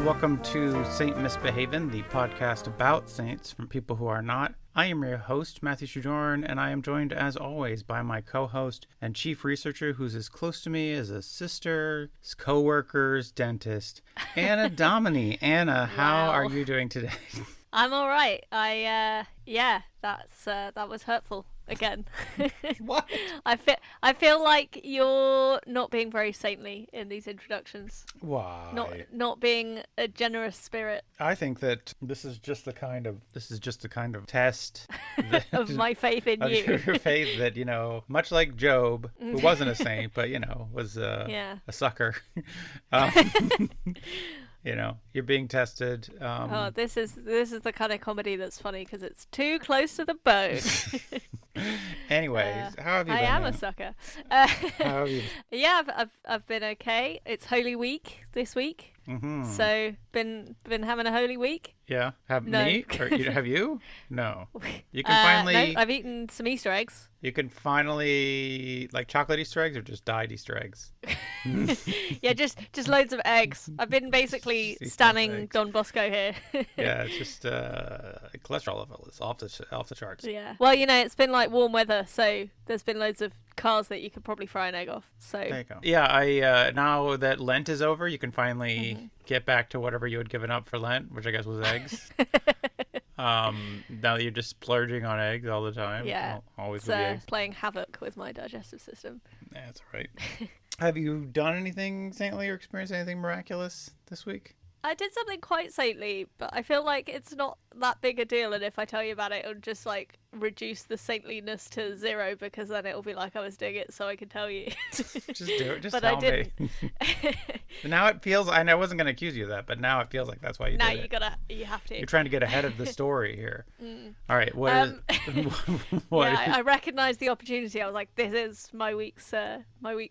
welcome to Saint Misbehavin', the podcast about saints from people who are not. I am your host, Matthew Shudorn, and I am joined, as always, by my co-host and chief researcher who's as close to me as a sister, co-workers, dentist, Anna Domini. Anna, how are you doing today? I'm all right. That was hurtful again. What? I feel like you're not being very saintly in these introductions. Why? Not being a generous spirit. I think that this is just the kind of test that, of my faith in you. Your faith that, much like Job, who wasn't a saint, but was a sucker. You're being tested. This is the kind of comedy that's funny because it's too close to the bone. Anyways, how have you been? I am a sucker. How have you? Yeah, I've been okay. It's Holy Week this week, so been having a Holy Week. Yeah, have you? No, you can finally. No, I've eaten some Easter eggs. You can finally like chocolate Easter eggs or just dyed Easter eggs. Yeah, just loads of eggs. I've been basically standing Don Bosco here. Yeah, it's just cholesterol level is off the charts. Yeah. Well, it's been like warm weather, so there's been loads of cars that you could probably fry an egg off. So there you go. Yeah, I now that Lent is over, you can finally get back to whatever you had given up for Lent, which I guess was eggs. Now that you're just splurging on eggs all the time. Yeah, always it's, with the eggs. Playing havoc with my digestive system. Yeah, that's all right. Have you done anything saintly or experienced anything miraculous this week? I did something quite saintly, but I feel like it's not that big a deal, and if I tell you about it, it'll just reduce the saintliness to zero, because then it'll be like I was doing it so I can tell you. Just do it. Just but tell I didn't. me. Now it feels. I wasn't going to accuse you of that, but now it feels like that's why you now did it. You have to. You're trying to get ahead of the story here. All right. What? I recognized the opportunity. I was like, this is my week's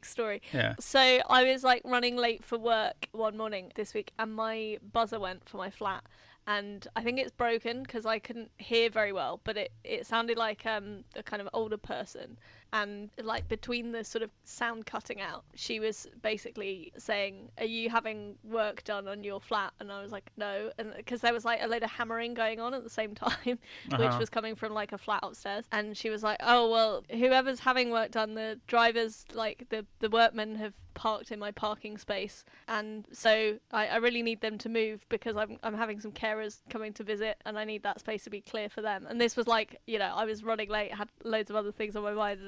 story. Yeah. So I was running late for work one morning this week, and my buzzer went for my flat. And I think it's broken because I couldn't hear very well, but it sounded like a kind of older person. And between the sort of sound cutting out, she was basically saying, "Are you having work done on your flat?" And I was like, "No," and because there was a load of hammering going on at the same time, which was coming from a flat upstairs. And she was like, "Oh well, whoever's having work done, the drivers, the workmen have parked in my parking space, and so I really need them to move because I'm having some carers coming to visit, and I need that space to be clear for them." And this was I was running late, had loads of other things on my mind,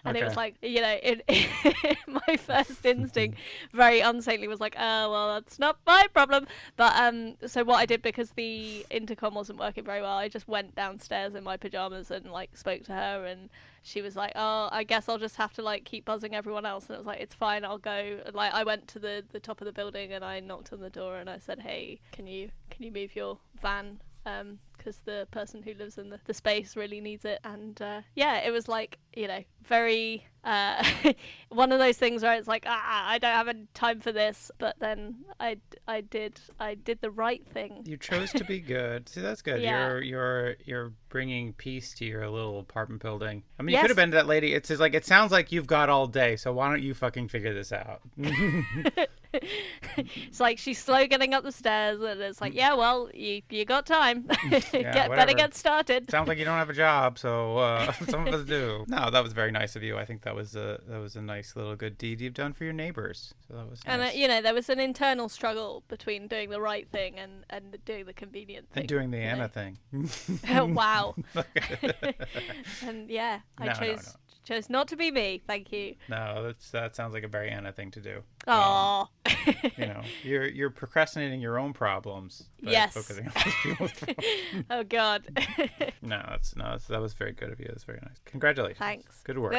and it was my first instinct, very unsaintly, was like, "Oh well, that's not my problem." But so what I did, because the intercom wasn't working very well, I just went downstairs in my pajamas and spoke to her, and she was like, "Oh, I guess I'll just have to keep buzzing everyone else." And it was like, "It's fine, I'll go." And, I went to the top of the building and I knocked on the door and I said, "Hey, can you move your van? Because the person who lives in the space really needs it." And it was very one of those things where it's I don't have any time for this, but then I did the right thing. You chose to be good. See, that's good. Yeah. You're bringing peace to your little apartment building. I mean, you could have been that lady. It's just it sounds like you've got all day, so why don't you fucking figure this out? It's she's slow getting up the stairs, and it's yeah, well, you got time. Better get started. Sounds like you don't have a job, so some of us do. No, that was very nice of you. I think that was a nice little good deed you've done for your neighbors. So that was nice. And there was an internal struggle between doing the right thing and doing the convenient thing. And doing the Anna thing. Wow. And I chose not to be me. Thank you. No, that sounds like a very Anna thing to do. Aww. You're procrastinating your own problems by focusing on other people's problems. Oh God. That was very good of you. That's very nice. Congratulations. Thanks. Good work.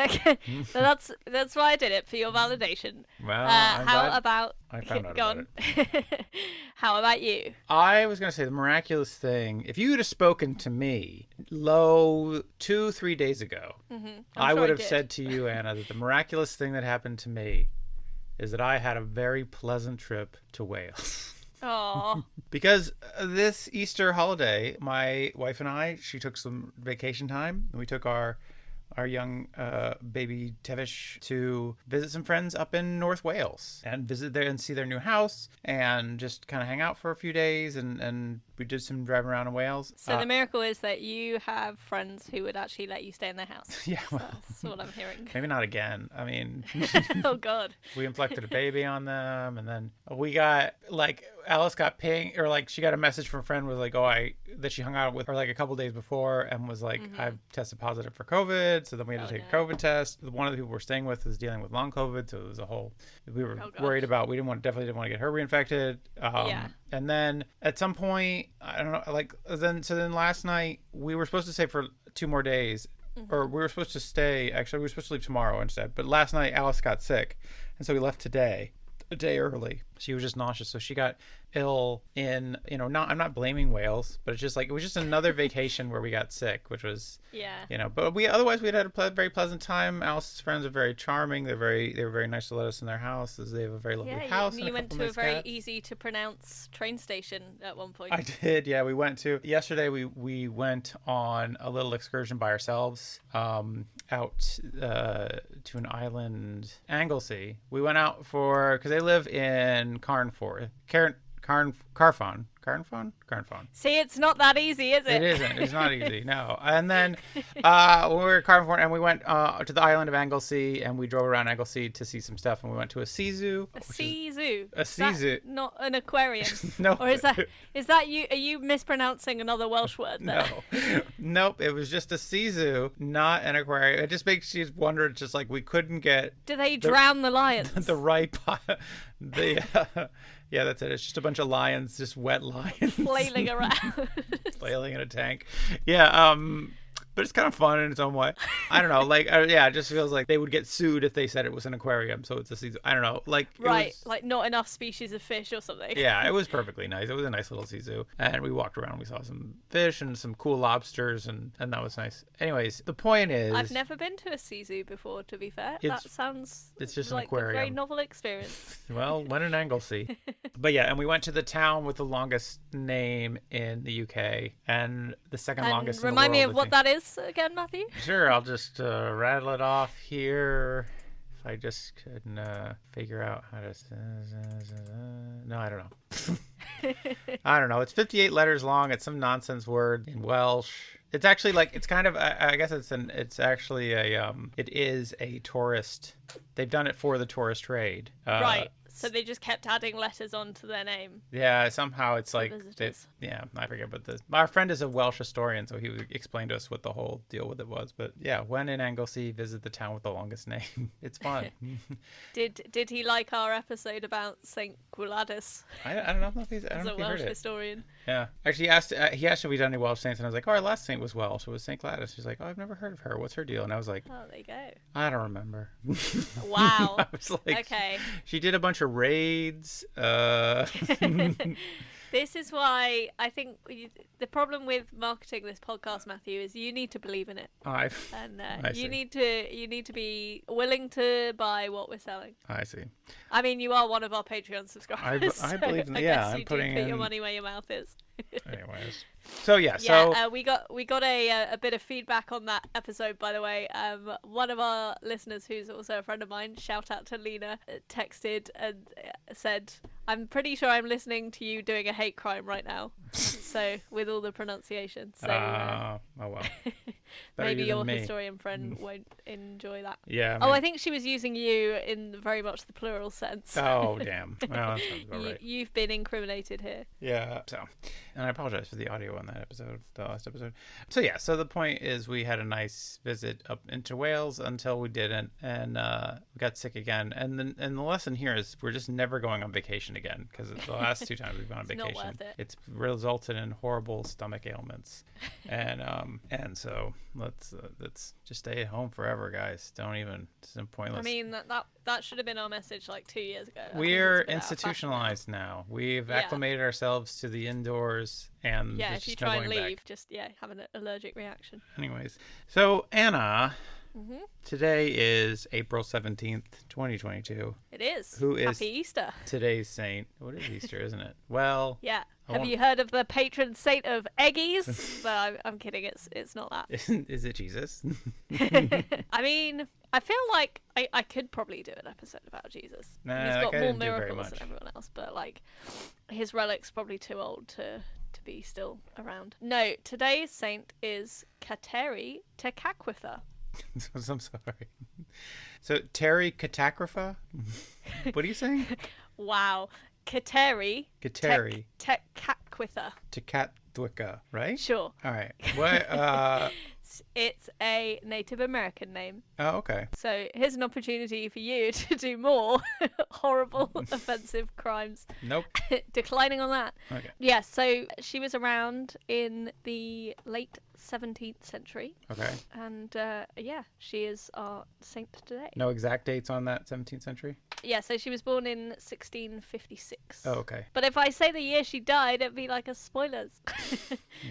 So that's why I did it, for your validation. Well, how about I found out about it. How about you? I was gonna say the miraculous thing. If you had spoken to me 2-3 days ago, I would have said to you, Anna, that the miraculous thing that happened to me is that I had a very pleasant trip to Wales. Aww. Because this Easter holiday, my wife and I, she took some vacation time, and we took our our young baby Tevish to visit some friends up in North Wales and visit there and see their new house and just kind of hang out for a few days. And we did some driving around in Wales. So the miracle is that you have friends who would actually let you stay in their house. Yeah, well, that's what I'm hearing. Maybe not again. I mean, oh God. We inflicted a baby on them, and then we got Alice got ping, or she got a message from a friend was that she hung out with her a couple days before and was like, I've tested positive for COVID, so then we had to take a COVID test. One of the people we're staying with is dealing with long COVID, so it was a whole. We were worried about. We definitely didn't want to get her reinfected. And then at some point, I don't know, then last night we were supposed to stay for 2 more days. Or we were supposed to stay, actually, we were supposed to leave tomorrow instead. But last night, Alice got sick. And so we left today, a day early. She was just nauseous. So she got ill in, I'm not blaming Wales, but it's just it was just another vacation where we got sick, which was, but otherwise we had a very pleasant time. Alice's friends are very charming. They were very nice to let us in their house. They have a very lovely house. You went to a very easy to prounce train station at one point. I did, yeah. We went to, yesterday we went on a little excursion by ourselves out to an island, Anglesey. We went out because they live in Carnforth. Carnarvon. See, it's not that easy, is it? It isn't. It's not easy, no. And then we were at Carnarvon, and we went to the island of Anglesey, and we drove around Anglesey to see some stuff, and we went to a sea zoo. A sea zoo? A sea zoo. Not an aquarium? No. Or is that you? Are you mispronouncing another Welsh word there? No. Nope. It was just a sea zoo, not an aquarium. It just makes you wonder, just we couldn't get... Do they drown the lions? The right... Yeah, that's it. It's just a bunch of lions, just wet lions. Flailing around. Flailing in a tank. Yeah, but it's kind of fun in its own way. I don't know. It just feels like they would get sued if they said it was an aquarium, so it's a sea zoo. I don't know. Right, not enough species of fish or something. Yeah, it was perfectly nice. It was a nice little sea zoo. And we walked around. We saw some fish and some cool lobsters, and that was nice. Anyways, the point is... I've never been to a sea zoo before, to be fair. That sounds it's just like an aquarium. A very novel experience. Well, went in Anglesey. But yeah, and we went to the town with the longest name in the UK and the second longest in the world. Remind me of what that is again, Matthew? Sure, I'll just rattle it off here. If I just couldn't figure out how to... No, I don't know. I don't know. It's 58 letters long. It's some nonsense word in Welsh. It's actually it's kind of, I guess it is a tourist. They've done it for the tourist trade. Right. So they just kept adding letters onto their name. Yeah, somehow it's I forget. But our friend is a Welsh historian, so he explained to us what the whole deal with it was. But yeah, when in Anglesey, visit the town with the longest name. It's fun. Did he like our episode about Saint Gwladys? I don't know if he's. I don't know if he heard it. As a Welsh historian. Yeah, actually, he asked if we'd done any Welsh saints, and I was like, "Oh, our last saint was Welsh. It was Saint Gladys." He's like, "Oh, I've never heard of her. What's her deal?" And I was like, "Oh, there you go." I don't remember. Wow. I was like, okay. She did a bunch of raids. This is why I think the problem with marketing this podcast, Matthew, is you need to believe in it. You need to be willing to buy what we're selling. I see. I mean, you are one of our Patreon subscribers. I believe in. I'm putting put your money where your mouth is. Anyways, so we got a bit of feedback on that episode, by the way. One of our listeners, who's also a friend of mine, shout out to Lena, texted and said, "I'm pretty sure I'm listening to you doing a hate crime right now." So with all the pronunciation, so oh well. Maybe your historian friend won't enjoy that. Yeah. I think she was using you in very much the plural sense. Oh damn! Well, that sounds about right. You've been incriminated here. Yeah. So, and I apologize for the audio on that episode, the last episode. So yeah. So the point is, we had a nice visit up into Wales until we didn't, and we got sick again. And the lesson here is we're just never going on vacation again, because the last 2 times we've gone on vacation, not worth it. It's resulted in horrible stomach ailments, and so let's just stay at home forever, guys. Don't even. It's pointless. I mean that should have been our message 2 years ago. We're institutionalized now. We've acclimated ourselves to the indoors, and if you try and leave, just have an allergic reaction. Anyways, so Anna. Mm-hmm. Today is April 17th, 2022. It is. Who is Happy Easter. Today's saint? What is Easter, isn't it? Well, yeah. Have you heard of the patron saint of eggies? No, I'm kidding. It's not that. Is it Jesus? I mean, I feel like I could probably do an episode about Jesus. Nah, He's got I more didn't do very miracles than much. everyone else, but like his relic's probably too old to be still around. No, today's saint is Kateri Tekakwitha. I'm sorry. So Terry Katakafa? What are you saying? Wow. Kateri Tekakwitha. Tekatwika, right? Sure. All right. What? It's a Native American name. Oh, okay. So here's an opportunity for you to do more horrible, offensive crimes. Nope. Declining on that. Okay. Yeah, so she was around in the late 17th century. Okay. And yeah, she is our saint today. No exact dates on that 17th century? Yeah, so she was born in 1656. Oh, okay. But if I say the year she died, it'd be like a spoilers.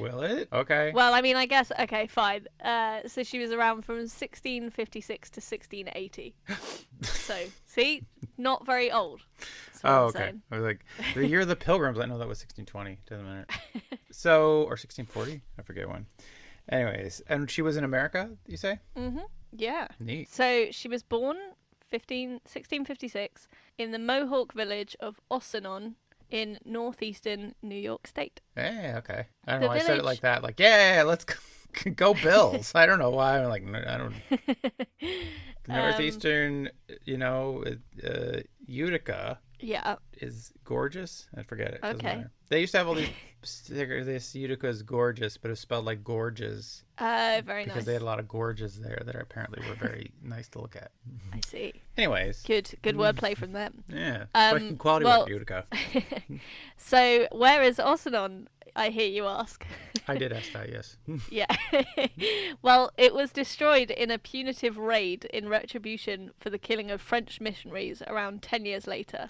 Will it? Okay. Well, I mean, I guess, okay, fine. So she was around from 1656 to 1680. So, see? Not very old. That's what Oh, I'm okay. saying. I was like, the year of the Pilgrims. I know that was 1620. Doesn't matter. So, or 1640? I forget when. Anyways, and she was in America, you say? Mm-hmm. Yeah. Neat. So she was born 1656 in the Mohawk village of Ossinon in northeastern New York State. Hey, okay. I don't The know why I said it village- like that. Like, yeah, let's go Bills. I don't know why. I'm like, I don't. Northeastern, Utica Yeah. is gorgeous. I forget it. Doesn't Okay. matter. They used to have all these stickers. This Utica is gorgeous, but it's spelled like gorges Very because nice. they had a lot of gorges there that apparently were very nice to look at. I see. Anyways, Good wordplay from them. yeah, quality well- work, Utica. So where is Ossinon, I hear you ask? I did ask that, yes. Yeah. Well, it was destroyed in a punitive raid in retribution for the killing of French missionaries around 10 years later.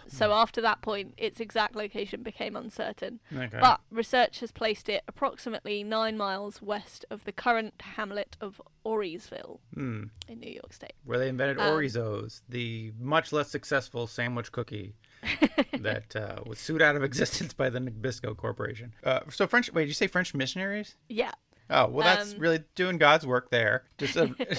So after that point, its exact location became uncertain. Okay. But research has placed it approximately 9 miles west of the current hamlet of Orisville in New York State. Where they invented Orizos, the much less successful sandwich cookie that was sued out of existence by the Nabisco Corporation. So French, wait, did you say French missionaries? Yeah. Oh, well, that's really doing God's work there. Just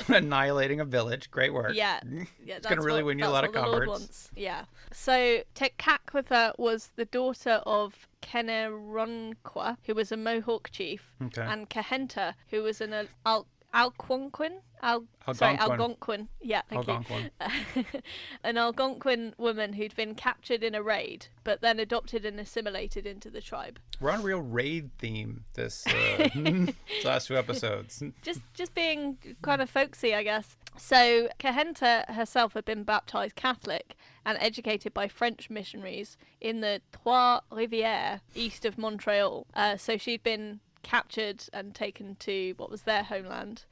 annihilating a village. Great work. Yeah. It's going to really win you a lot of converts. Yeah. So Tekakwitha was the daughter of Keneronqua, who was a Mohawk chief, Okay. and Kahenta, who was an Algonquin. Algonquin. Algonquin. Yeah, thank Algonquin. you. An Algonquin woman who'd been captured in a raid, but then adopted and assimilated into the tribe. We're on a real raid theme this last 2 episodes. Just being kind of folksy, I guess. So Kahenta herself had been baptized Catholic and educated by French missionaries in the Trois-Rivières, east of Montreal. So she'd been captured and taken to what was their homeland,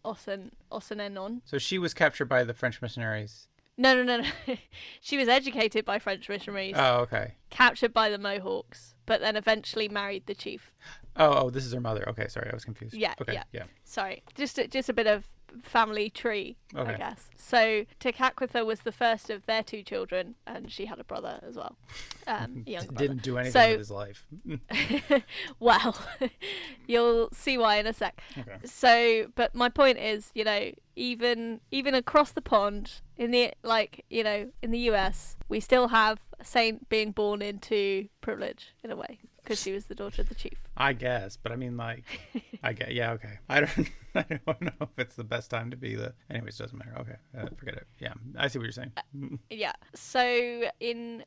Ossinon. So she was captured by the French missionaries. No. She was educated by French missionaries, Oh, okay. captured by the Mohawks, but then eventually married the chief. Oh, this is her mother. Okay, sorry, I was confused. Yeah, Okay, yeah. yeah. Sorry, just a bit of family tree, Okay. I guess. So Tekakwitha was the first of their 2 children, and she had a brother as well, a young brother. Didn't do anything with his life. Well, you'll see why in a sec. Okay. So, but my point is, even across the pond in the in the US, we still have a saint being born into privilege in a way because she was the daughter of the chief. I guess, but I mean, yeah, okay. I don't know if it's the best time to be the. Anyways, doesn't matter. Okay, forget it. Yeah, I see what you're saying. Yeah. So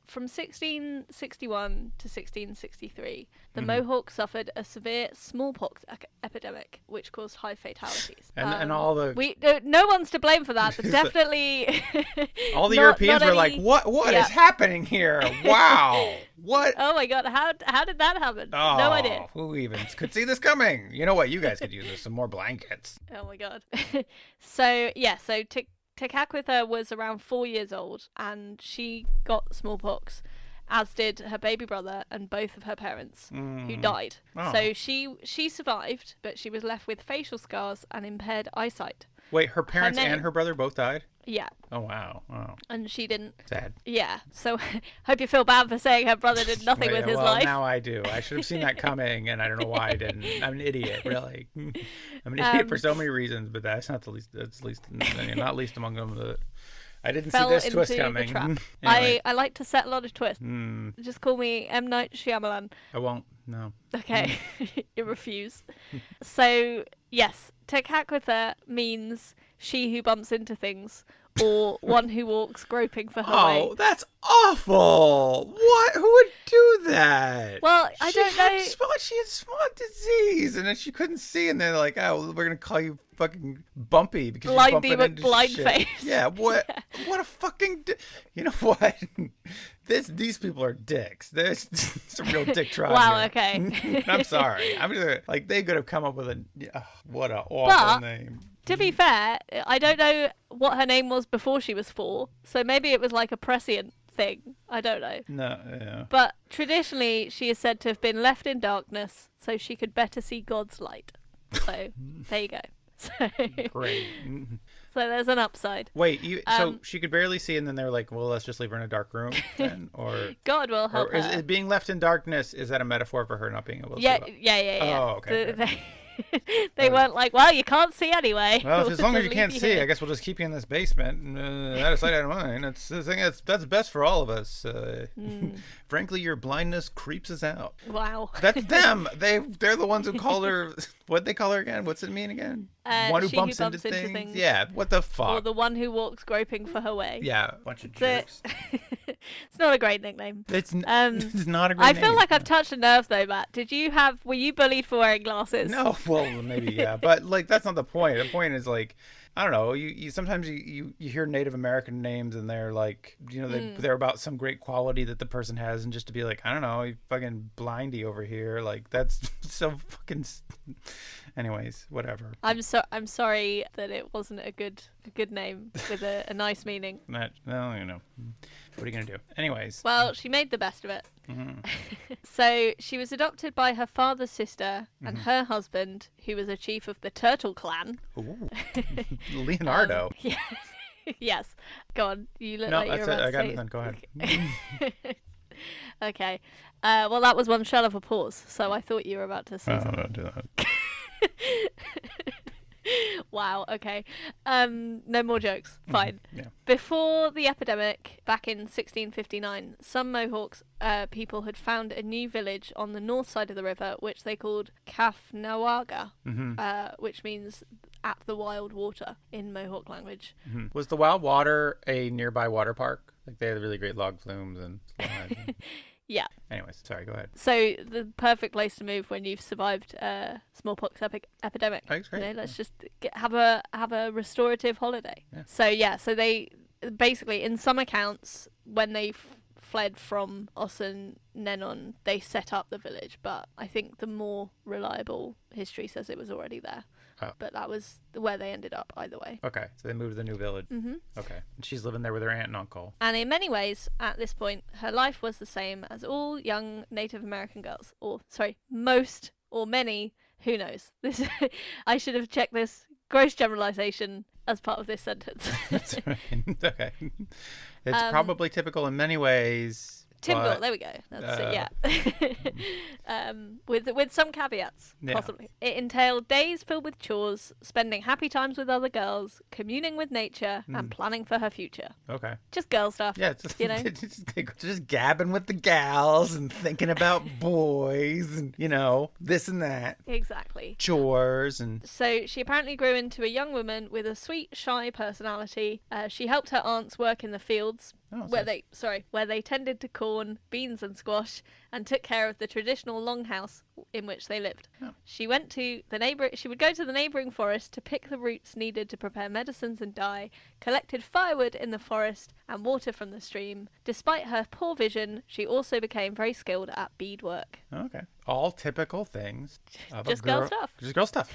from 1661 to 1663, the Mohawks suffered a severe smallpox epidemic, which caused high fatalities. And all the no one's to blame for that, but definitely all the not Europeans were any- like, "What Yeah. is happening here? Wow, what? Oh my god, how did that happen? Oh, No idea. Who even could see this coming? You know what? You guys could use some more blankets." Oh my god. So Tekakwitha was around 4 years old, and she got smallpox, as did her baby brother and both of her parents, who died. Oh. So she survived, but she was left with facial scars and impaired eyesight. Wait, her parents name- and her brother both died? Yeah. Oh, wow. Oh, And she didn't. sad. Yeah. So hope you feel bad for saying her brother did nothing with his life. Now I do. I should have seen that coming, and I don't know why I didn't. I'm an idiot, really. I'm an idiot for so many reasons, but that's not the least. That's least, not least among them. I didn't see this twist coming. Anyway. I like to set a lot of twists. Just call me M. Night Shyamalan. I won't. No. Okay. You refuse. So, yes, Tekakwitha means she who bumps into things, or one who walks groping for her way. Oh, that's awful! What? Who would do that? Well, I don't know. She had spot disease, and then she couldn't see, and they're like, "Oh, we're gonna call you fucking Bumpy because you're bumping into blind shit." face. Yeah. What? Yeah. What a fucking. You know what? These people are dicks. There's some real dick tribe. Wow. Here. Okay. I'm sorry. I'm just like they could have come up with what a awful name. To be fair, I don't know what her name was before she was 4, so maybe it was like a prescient thing. I don't know. No, yeah. But traditionally, she is said to have been left in darkness so she could better see God's light. So, there you go. So, Great. So there's an upside. Wait, so she could barely see, and then they were like, well, let's just leave her in a dark room then? Or God will help her. Is being left in darkness, is that a metaphor for her not being able to see? Yeah. Oh, okay. They weren't like, well, you can't see anyway. Well, as long as you can't see, I guess we'll just keep you in this basement. Out of sight, out of mind. It's the thing that's best for all of us. Frankly, your blindness creeps us out. Wow. That's them. They're the ones who call her. What'd they call her again? What's it mean again? One who bumps into things. Yeah. What the fuck? Or the one who walks groping for her way. Yeah. Bunch of jerks. It's not a great nickname. It's not a great name. I feel like I've touched a nerve though, Matt. Were you bullied for wearing glasses? No. Well, maybe, yeah. But, like, that's not the point. The point is, like, I don't know. You sometimes you hear Native American names and they're like, they're about some great quality that the person has, and just to be like, I don't know, you fucking blindy over here, like that's so fucking. Anyways, whatever. I'm sorry that it wasn't a good name with a nice meaning. What are you gonna do? Anyways. Well, she made the best of it. Mm-hmm. So she was adopted by her father's sister and her husband, who was a chief of the Turtle Clan. Ooh. Leonardo. Yeah. Yes. Go on. You look like you're No, about I got to say nothing. Go ahead. Okay. Well, that was one shell of a pause, so I thought you were about to say something. Don't do that. Wow, okay. No more jokes. Fine. Yeah. Before the epidemic, back in 1659, some Mohawks people had found a new village on the north side of the river, which they called Kafnawaga, which means at the wild water in Mohawk language. Mm-hmm. Was the wild water a nearby water park? Like they had really great log flumes and Yeah. Anyways, sorry, go ahead. So the perfect place to move when you've survived a smallpox epidemic. That's great. Let's just have a restorative holiday. Yeah. So they basically, in some accounts, when they fled from Osun Nenon, they set up the village. But I think the more reliable history says it was already there. Oh. But that was where they ended up either way. Okay, so they moved to the new village. Mm-hmm. Okay, and she's living there with her aunt and uncle. And in many ways, at this point, her life was the same as all young Native American girls. Most or many, who knows? I should have checked this gross generalization as part of this sentence. That's right. Okay. It's probably typical in many ways. Typical, there we go. That's it, yeah. With some caveats, possibly. It entailed days filled with chores, spending happy times with other girls, communing with nature, and planning for her future. Okay. Just girl stuff. Yeah, just gabbing with the gals and thinking about boys and, this and that. Exactly. Chores and... So she apparently grew into a young woman with a sweet, shy personality. She helped her aunts work in the fields, where they tended to corn, beans and squash, and took care of the traditional longhouse in which they lived. Oh. She would go to the neighbouring forest to pick the roots needed to prepare medicines and dye, collected firewood in the forest and water from the stream. Despite her poor vision, she also became very skilled at beadwork. Okay. All typical things of Just a girl. Girl stuff. Just girl stuff.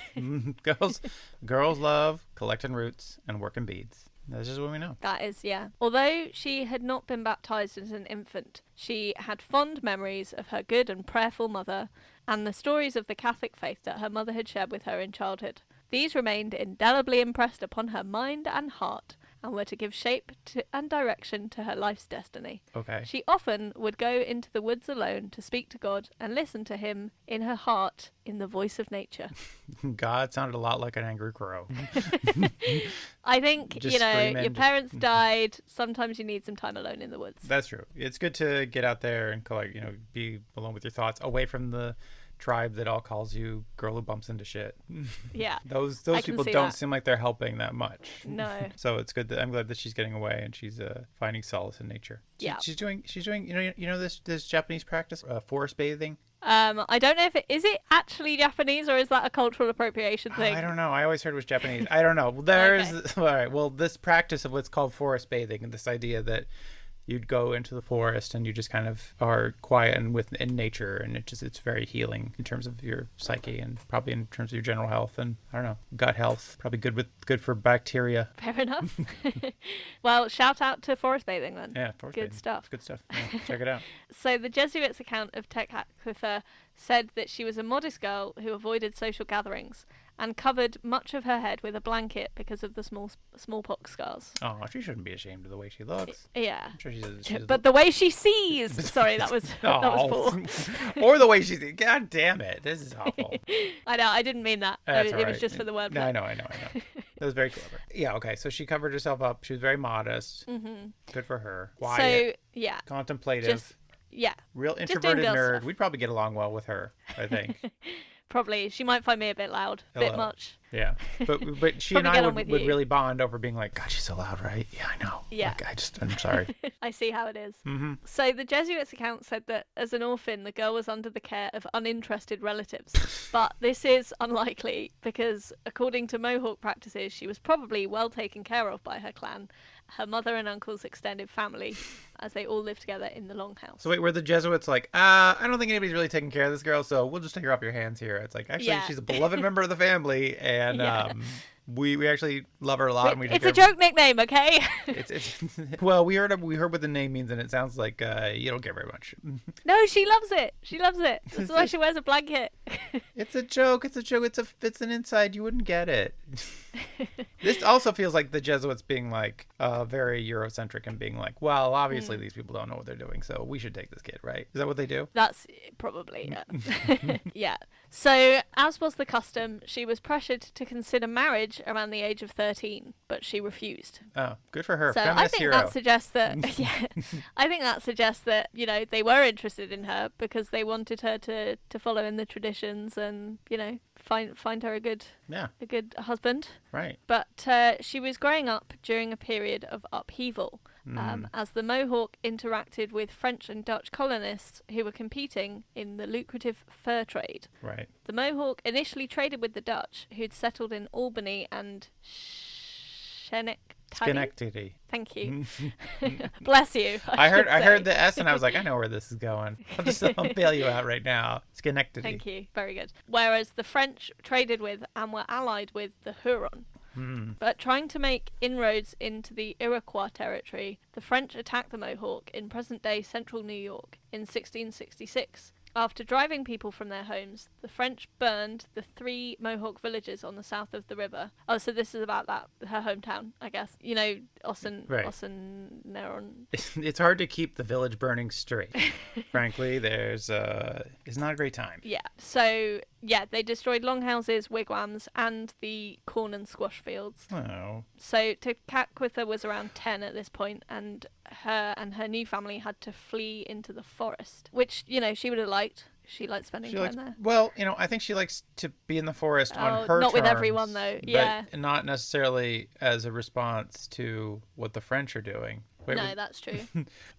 Girls love collecting roots and working beads. That's just what we know. That is, yeah. Although she had not been baptised as an infant, she had fond memories of her good and prayerful mother and the stories of the Catholic faith that her mother had shared with her in childhood. These remained indelibly impressed upon her mind and heart, and were to give shape and direction to her life's destiny. Okay. She often would go into the woods alone to speak to God and listen to him in her heart in the voice of nature. God sounded a lot like an angry crow. I think, Just screaming, your parents died. Sometimes you need some time alone in the woods. That's true. It's good to get out there and collect, be alone with your thoughts, away from the tribe that all calls you girl who bumps into shit. Yeah. Those people don't seem like they're helping that much. No. So it's good I'm glad that she's getting away and she's finding solace in nature. Yeah. She's doing this Japanese practice, forest bathing. I don't know if is it actually Japanese or is that a cultural appropriation thing? I don't know. I always heard it was Japanese. I don't know. All right. Well, this practice of what's called forest bathing and this idea that you'd go into the forest and you just kind of are quiet and in nature, and it's very healing in terms of your psyche and probably in terms of your general health and I don't know, gut health, probably good for bacteria. Fair enough. Well, shout out to forest bathing then. Yeah, forest bathing. Good stuff. Good stuff. Yeah, check it out. So the Jesuits' account of Tekakwitha said that she was a modest girl who avoided social gatherings and covered much of her head with a blanket because of the smallpox scars. Oh, she shouldn't be ashamed of the way she looks. Yeah. I'm sure she's but the way she sees. Sorry, that was poor. Or the way she sees. God damn it. This is awful. I know. I didn't mean that. It was just for the wordplay. No, I know. That was very clever. Yeah, okay. So she covered herself up. She was very modest. Mm-hmm. Good for her. Quiet. So, yeah. Contemplative. Real introverted nerd. Stuff. We'd probably get along well with her, I think. Probably. She might find me a bit loud. A bit much. Yeah. But she and I would really bond over being like, God, she's so loud, right? Yeah, I know. Yeah. I'm sorry. I see how it is. Mm-hmm. So the Jesuits' account said that as an orphan, the girl was under the care of uninterested relatives. But this is unlikely because, according to Mohawk practices, she was probably well taken care of by her clan, her mother and uncle's extended family, as they all lived together in the longhouse. So wait, were the Jesuits like, I don't think anybody's really taking care of this girl, so we'll just take her off your hands here. It's like, actually, she's a beloved member of the family, and we actually love her a lot. It's a joke nickname, okay? Well, we heard what the name means, and it sounds like you don't care very much. No, she loves it. That's why she wears a blanket. It's a joke. It's an inside. You wouldn't get it. This also feels like the Jesuits being like very Eurocentric and being like, well, obviously these people don't know what they're doing, so we should take this kid, right? Is that what they do? That's probably, yeah. Yeah. So, as was the custom, she was pressured to consider marriage around the age of 13, but she refused. Oh, good for her. So Feminist hero. That suggests that, I think that suggests that, they were interested in her because they wanted her to follow in the traditions and, find her a good husband. Right. But she was growing up during a period of upheaval as the Mohawk interacted with French and Dutch colonists who were competing in the lucrative fur trade. Right. The Mohawk initially traded with the Dutch, who'd settled in Albany and Schenectady. Thank you. Bless you. I heard the S and I was like, I know where this is going. I'll bail you out right now. Schenectady. Thank you. Very good. Whereas the French traded with and were allied with the Huron. But trying to make inroads into the Iroquois territory, the French attacked the Mohawk in present-day central New York in 1666. After driving people from their homes, the French burned the 3 Mohawk villages on the south of the river. Oh, so this is about her hometown, I guess. Osseneron. It's hard to keep the village burning straight. Frankly, it's not a great time. Yeah. So, they destroyed longhouses, wigwams, and the corn and squash fields. Oh. So Tekakwitha was around 10 at this point, and her new family had to flee into the forest, which, she would have liked. She liked spending time there. Well, I think she likes to be in the forest on her not terms. With everyone, though. Yeah. But not necessarily as a response to what the French are doing. That's true.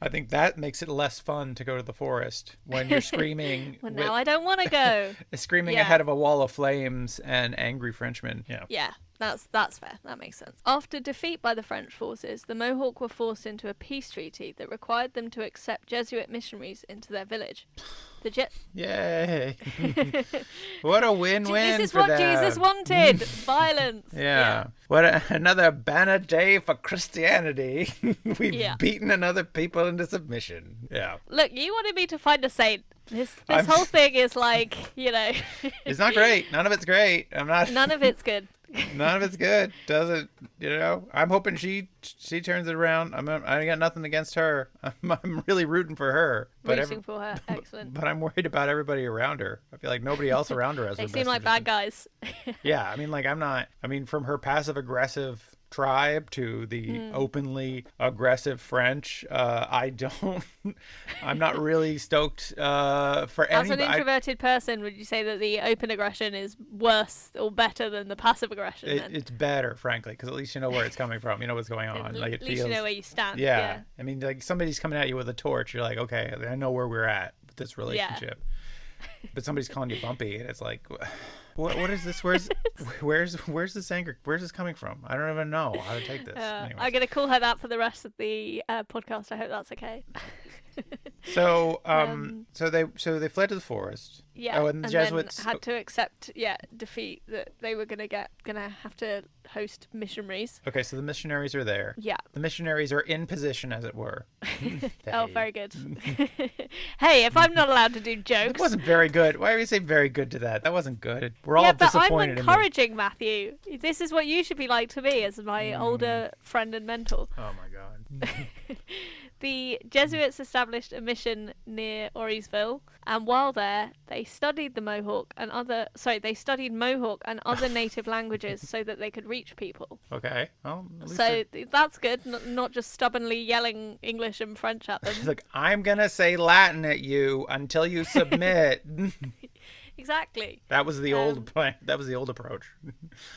I think that makes it less fun to go to the forest when you're screaming. Well, now I don't want to go. Screaming ahead of a wall of flames and angry Frenchmen. Yeah. Yeah. That's fair. That makes sense. After defeat by the French forces, the Mohawk were forced into a peace treaty that required them to accept Jesuit missionaries into their village. Yay! What a win-win This is for what them. Jesus wanted. Violence. Yeah. What another banner day for Christianity. We've beaten another people into submission. Yeah. Look, you wanted me to find a saint. This whole thing is like, It's not great. None of it's great. None of it's good. None of it's good. Doesn't, I'm hoping she turns it around. I got nothing against her. I'm really rooting for her. Rooting for her. Excellent. But I'm worried about everybody around her. I feel like nobody else around her has They seem like bad guys. Yeah. I mean, from her passive aggressive tribe to the openly aggressive French, I'm not really stoked for any. As an introverted person, would you say that the open aggression is worse or better than the passive aggression? It's better, frankly, because at least you know where it's coming from. You know what's going on. Like, at least you know where you stand. Yeah. I mean, like, somebody's coming at you with a torch. You're like, okay, I know where we're at with this relationship. Yeah. But somebody's calling you bumpy, and it's like, what is this? Where's this anger? Where's this coming from? I don't even know how to take this. I'm gonna call her that for the rest of the podcast. I hope that's okay. So they fled to the forest. Yeah, and the Jesuits then had to accept defeat, that they were gonna have to host missionaries. Okay, so the missionaries are there. Yeah, the missionaries are in position, as it were. Oh, very good. Hey, if I'm not allowed to do jokes, it wasn't very good. Why do you say very good to that? That wasn't good. We're all disappointed. I'm encouraging Matthew. This is what you should be like to me as my older friend and mentor. Oh my God. The Jesuits established a mission near Orisville, and while there, they studied Mohawk and other native languages so that they could reach people. Okay. Well, that's good. Not just stubbornly yelling English and French at them. Look, I'm gonna say Latin at you until you submit. Exactly. That was the old plan. That was the old approach.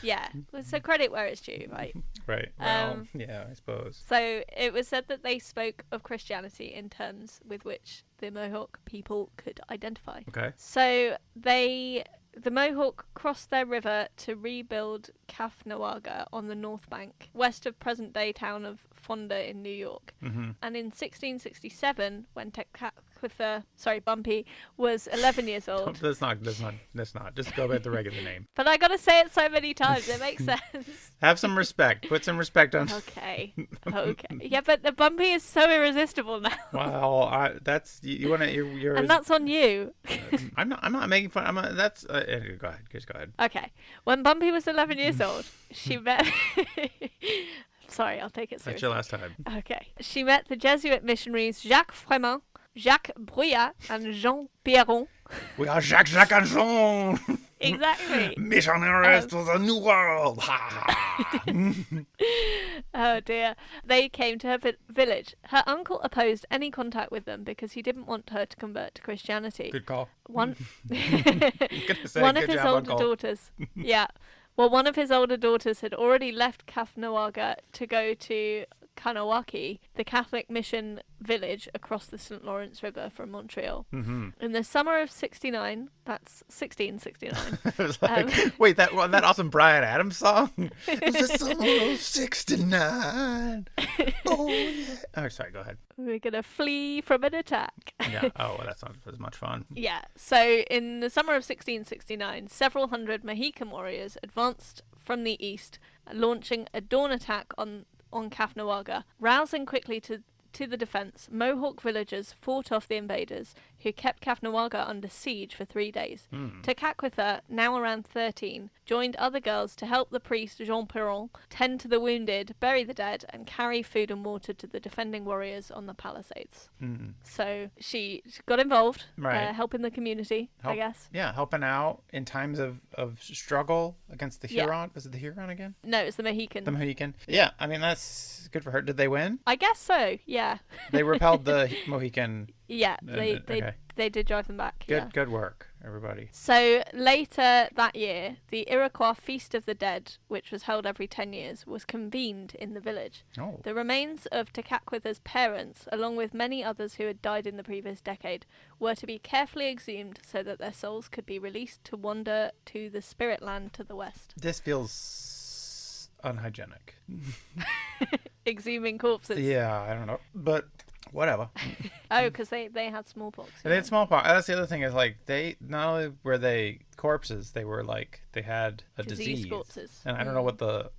Yeah. So credit where it's due, right? Right. Well, yeah, I suppose. So it was said that they spoke of Christianity in terms with which the Mohawk people could identify. Okay. So the Mohawk crossed their river to rebuild Caughnawaga on the north bank, west of present-day town of Fonda in New York. Mm-hmm. And in 1667, when Bumpy was 11 years old. That's not. Just go with the regular name. But I gotta say it so many times, it makes sense. Have some respect. Put some respect on. Okay. Yeah, but the Bumpy is so irresistible now. Well, that's you want to. You're. And that's on you. I'm not making fun. Go ahead. Just go ahead. Okay. When Bumpy was 11 years old, she met. Sorry, I'll take it seriously. That's your last time. Okay. She met the Jesuit missionaries Jacques Frémont, Jacques Bruyat, and Jean Pierron. We are Jacques and Jean. Exactly. Missionaries to the New World. Oh dear. They came to her village. Her uncle opposed any contact with them because he didn't want her to convert to Christianity. Good call. One of his older daughters. Yeah. Well, one of his older daughters had already left Caughnawaga to go to Kanawaki, the Catholic mission village across the St. Lawrence River from Montreal. Mm-hmm. In the summer of 1669, that's 1669. It was like, wait, that awesome Bryan Adams song? It's the summer of 69. Oh, yeah. Oh, sorry, go ahead. We're going to flee from an attack. Yeah. Oh, that's not as much fun. Yeah. So in the summer of 1669, several hundred Mohican warriors advanced from the east, launching a dawn attack on Caughnawaga. Rousing quickly to the defence, Mohawk villagers fought off the invaders, who kept Caughnawaga under siege for 3 days. Tekakwitha, now around 13, joined other girls to help the priest Jean Pierron tend to the wounded, bury the dead, and carry food and water to the defending warriors on the palisades. So she got involved, helping the community, I guess. Yeah, helping out in times of struggle against the Huron. Yeah. Was it the Huron again? No, it's the Mohican. The Mohican. Yeah, I mean, that's good for her. Did they win? I guess so, yeah. They repelled the Mohican. Yeah, they did drive them back. Good work, everybody. So later that year, the Iroquois Feast of the Dead, which was held every 10 years, was convened in the village. Oh. The remains of Tekakwitha's parents, along with many others who had died in the previous decade, were to be carefully exhumed so that their souls could be released to wander to the spirit land to the west. This feels unhygienic. Exhuming corpses. Yeah, I don't know, but whatever. Oh, because they had smallpox. They had smallpox. That's the other thing is, like, they not only were they corpses, they were like they had a disease. Corpses. And I don't know what the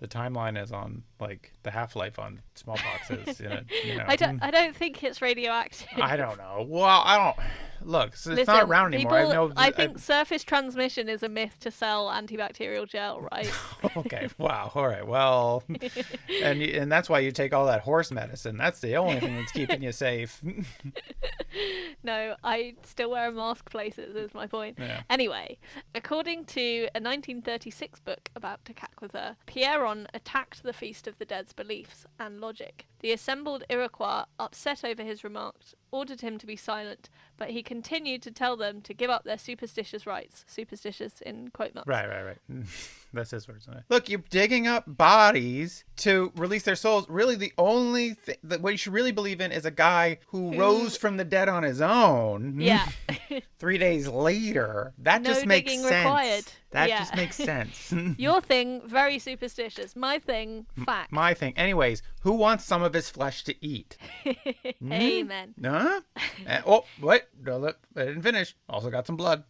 timeline is on like the half-life on smallpox is. You know. I don't think it's radioactive. I don't know. Well, I don't. Look, so it's Listen, not around anymore. I think surface transmission is a myth to sell antibacterial gel, right? Okay, wow, all right, well, and that's why you take all that horse medicine. That's the only thing that's keeping you safe. No, I still wear a mask places, is my point. Yeah. Anyway, according to a 1936 book about Tekakwitha, Pierron attacked the Feast of the Dead's beliefs and logic. The assembled Iroquois, upset over his remarks, ordered him to be silent, but he continued to tell them to give up their superstitious rites. Superstitious in quote marks. Right. That's his words. Look, you're digging up bodies to release their souls. Really, the only thing that what you should really believe in is a guy who rose from the dead on his own. Yeah. 3 days later. That No just makes digging sense. required. That Yeah. just makes sense. Your thing, very superstitious. My thing, fact. My thing. Anyways, who wants some of his flesh to eat? Amen. Huh? Oh, wait. No, I didn't finish. Also got some blood.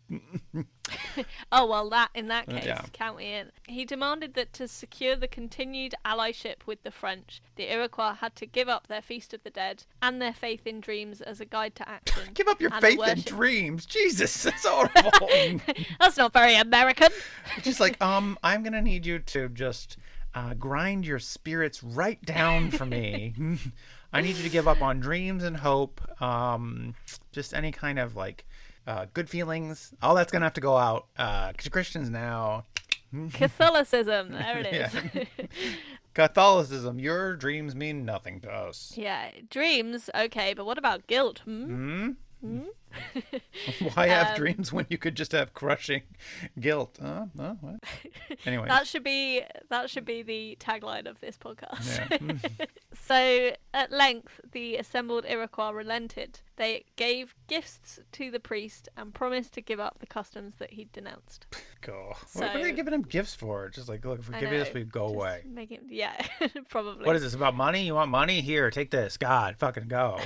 Oh, well, in that case, Yeah. count me in. He demanded that to secure the continued allyship with the French, the Iroquois had to give up their Feast of the Dead and their faith in dreams as a guide to action. Give up your and faith in worship. dreams. Jesus, that's horrible. That's not very American. Just like, I'm going to need you to just grind your spirits right down for me. I need you to give up on dreams and hope. Just any kind of like good feelings. All that's going to have to go out. 'Cause you're Christians now. Catholicism, there it is. Yeah. Catholicism, your dreams mean nothing to us. Yeah, dreams, okay, but what about guilt? Why have dreams when you could just have crushing guilt? What? Anyway. That should be the tagline of this podcast. Yeah. So, at length, the assembled Iroquois relented. They gave gifts to the priest and promised to give up the customs that he'd denounced. Cool. So- What are they giving him gifts for? Just like, look, if we I give you this, know, we go just away. Make it, yeah, probably. What is this about money? You want money? Here, take this. God, fucking go.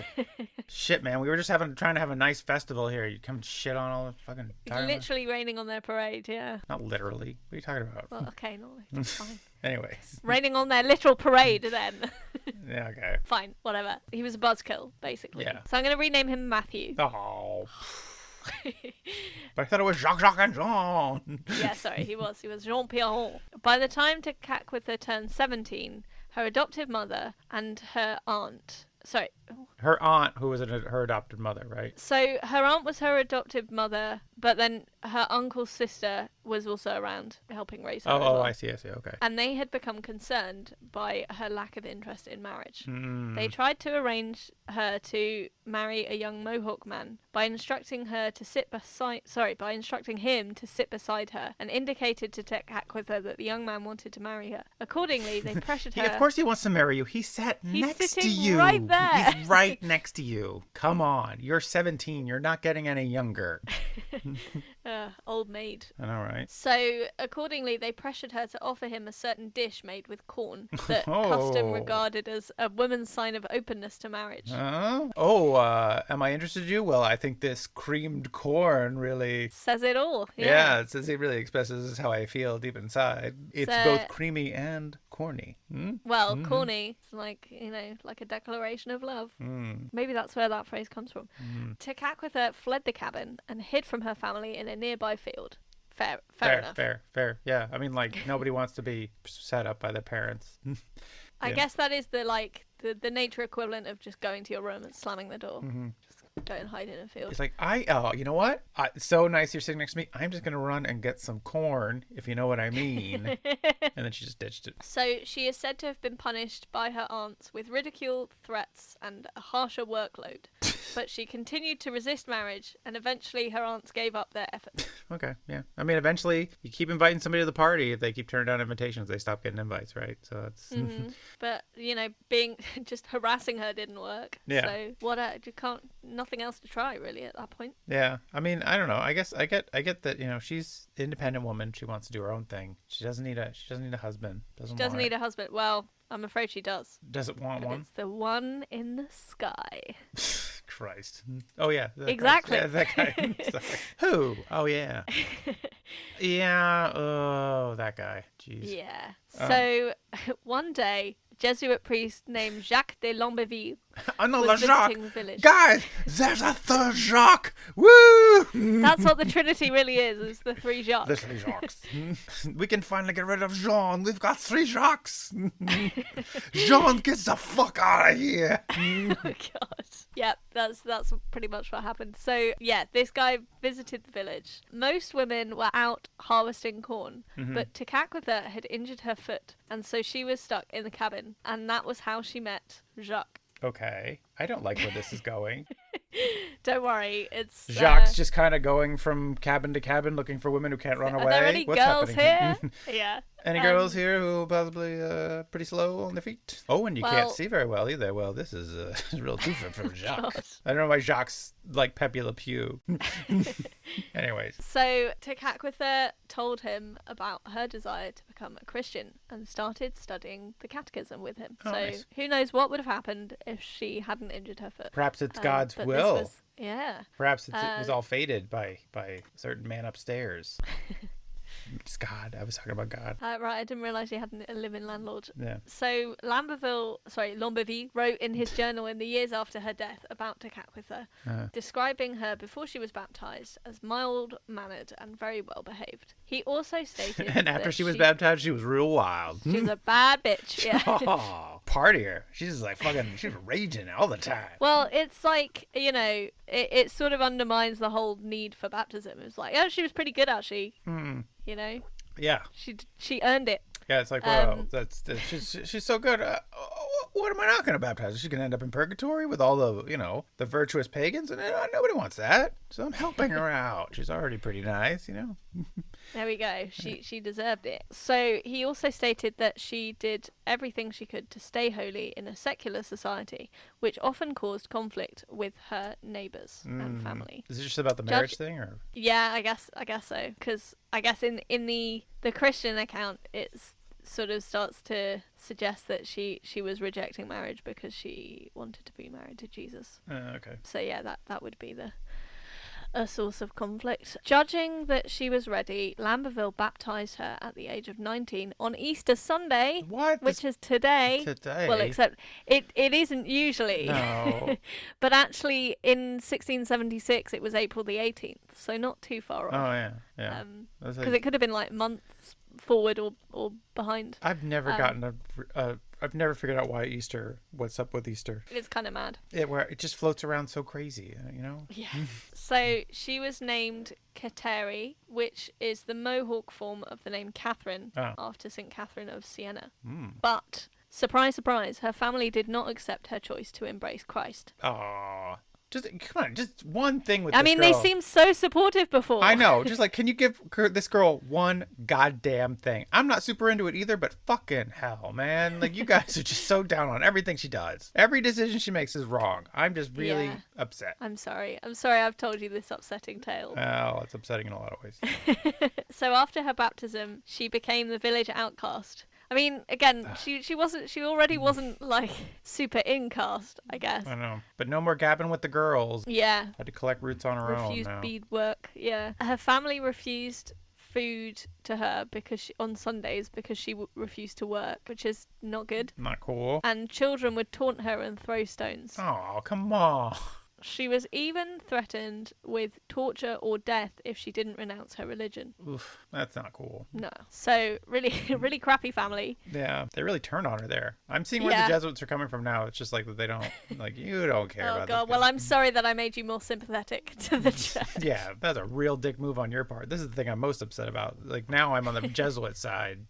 Shit, man. We were just trying to have a nice festival here. You come and shit on all the fucking time. Literally raining on their parade, yeah. Not literally. What are you talking about? Well, okay, no, it's fine. Anyways. Raining on their literal parade, then. Yeah, okay. Fine, whatever. He was a buzzkill, basically. Yeah. So I'm going to rename him Matthew. Oh. But I thought it was Jacques and Jean. Yeah, sorry, he was Jean Pierron. By the time Tekakwitha turned 17, her adoptive mother and her aunt... Sorry. Her aunt, who was her adopted mother, right? So her aunt was her adoptive mother, but then her uncle's sister was also around helping raise her. as well. I see. Okay. And they had become concerned by her lack of interest in marriage. Mm. They tried to arrange her to marry a young Mohawk man by instructing him to sit beside her, and indicated to Tekakwitha that the young man wanted to marry her. Accordingly, they pressured her. Of course he wants to marry you. He sat next to sitting you. right there. He's right next to you. Come on. You're 17. You're not getting any younger. Old maid. I know, right? So, accordingly, they pressured her to offer him a certain dish made with corn that Oh. custom regarded as a woman's sign of openness to marriage. Am I interested in you? Well, I think this creamed corn really... Says it all. Yeah, it says it really expresses how I feel deep inside. It's So- both creamy and corny. Well, corny. It's like, like a declaration of love. Maybe that's where that phrase comes from. Tekakwitha fled the cabin and hid from her family in a nearby field. Fair enough. Fair. Yeah, I mean, like, nobody wants to be set up by their parents. I guess that is the nature equivalent of just going to your room and slamming the door. Just go and hide in a field. It's like, you know what? It's so nice you're sitting next to me. I'm just going to run and get some corn, if you know what I mean. And then she just ditched it. So she is said to have been punished by her aunts with ridicule, threats, and a harsher workload. But she continued to resist marriage, and eventually her aunts gave up their efforts. Okay, yeah. I mean, eventually, you keep inviting somebody to the party. If they keep turning down invitations, they stop getting invites, right? So that's... But, being just harassing her didn't work. Yeah. So nothing else to try, really, at that point. Yeah, I mean, I don't know. I guess I get that. She's an independent woman. She wants to do her own thing. She doesn't need a husband. She doesn't need a husband. Well, I'm afraid she does. Doesn't want But one. it's the one in the sky. Christ. Oh yeah. Exactly. Yeah, that guy. Sorry. Who? Oh yeah. Yeah. Oh, that guy. Jeez. Yeah. So one day, Jesuit priest named Jacques de Lamberville Another was Jacques. visiting the village. Guys, there's a third Jacques. Woo! That's what the Trinity really is the three Jacques. The three Jacques. We can finally get rid of Jean. We've got three Jacques. Jean, get the fuck out of here. Oh God. Yep, that's pretty much what happened. So yeah, this guy visited the village. Most women were out harvesting corn, but Tekakwitha had injured her foot, and so she was stuck in the cabin, and that was how she met Jacques. Okay. I don't like where this is going. Don't worry, it's Jacques just kind of going from cabin to cabin looking for women who can't run away. Are there any What's girls happening? here? Yeah. Any girls here who are possibly pretty slow on their feet? Oh, and you can't Well- see very well either. Well, this is a real twofer for Jacques. God. I don't know why Jacques like Pepe Le Pew. Anyways. So Tekakwitha told him about her desire to become a Christian and started studying the catechism with him. Oh, So nice. who knows what would have happened if she hadn't injured her foot. Perhaps it's God's But will. This was, yeah. Perhaps it was all fated by a certain man upstairs. It's God. I was talking about God. Right, I didn't realise he had a living landlord. Yeah. So Lamberville wrote in his journal in the years after her death about Tekakwitha, describing her before she was baptised as mild-mannered and very well-behaved. He also stated And after that she was baptized, she was real wild. she was a bad bitch. Yeah. Oh, partier. She's just like fucking, she's raging all the time. Well, it's like, you know, it sort of undermines the whole need for baptism. It's like, oh, she was pretty good actually. You know, Yeah. she earned it. Yeah, it's like, well, she's so good. What am I not going to baptize her? She's going to end up in purgatory with all the, the virtuous pagans, and nobody wants that. So I'm helping her out. She's already pretty nice, There we go. She deserved it. So he also stated that she did everything she could to stay holy in a secular society, which often caused conflict with her neighbours and family. Is it just about the marriage thing, or? Yeah, I guess so. Because I guess in the Christian account, it's sort of starts to suggest that she was rejecting marriage because she wanted to be married to Jesus. Okay. So yeah, that would be a source of conflict. Judging that she was ready, Lamberville baptized her at the age of 19 on Easter Sunday, What? which is today. Today? Well, except it isn't usually. No. But actually, in 1676, it was April the 18th, so not too far Oh, off. yeah. That's Because like- it could have been like months forward or behind. I've never I've never figured out what's up with Easter. It's kind of mad. Where it just floats around so crazy, Yeah. So she was named Kateri, which is the Mohawk form of the name Catherine, after Saint Catherine of Siena. But, surprise, surprise, her family did not accept her choice to embrace Christ. Oh, just come on, just one thing with I this mean, girl. they seemed so supportive before. I know, just like, can you give this girl one goddamn thing? I'm not super into it either, but fucking hell, man. Like, you guys are just so down on everything she does. Every decision she makes is wrong. I'm just really upset. I'm sorry I've told you this upsetting tale. Oh, it's upsetting in a lot of ways. So after her baptism, she became the village outcast. I mean, again, she already wasn't like super incast, I guess. I know, but no more gabbing with the girls. Yeah. Had to collect roots on her own Refused now. beadwork. Yeah. Her family refused food to her on Sundays because she refused to work, which is not good. Not cool. And children would taunt her and throw stones. Oh, come on. She was even threatened with torture or death if she didn't renounce her religion. Oof, that's not cool. No. So really crappy family. Yeah, they really turned on her there. I'm seeing where the Jesuits are coming from now. It's just like that they don't, like, you don't care about Oh God, well, I'm sorry that I made you more sympathetic to the church. Yeah, that's a real dick move on your part. This is the thing I'm most upset about. Like, now I'm on the Jesuit side.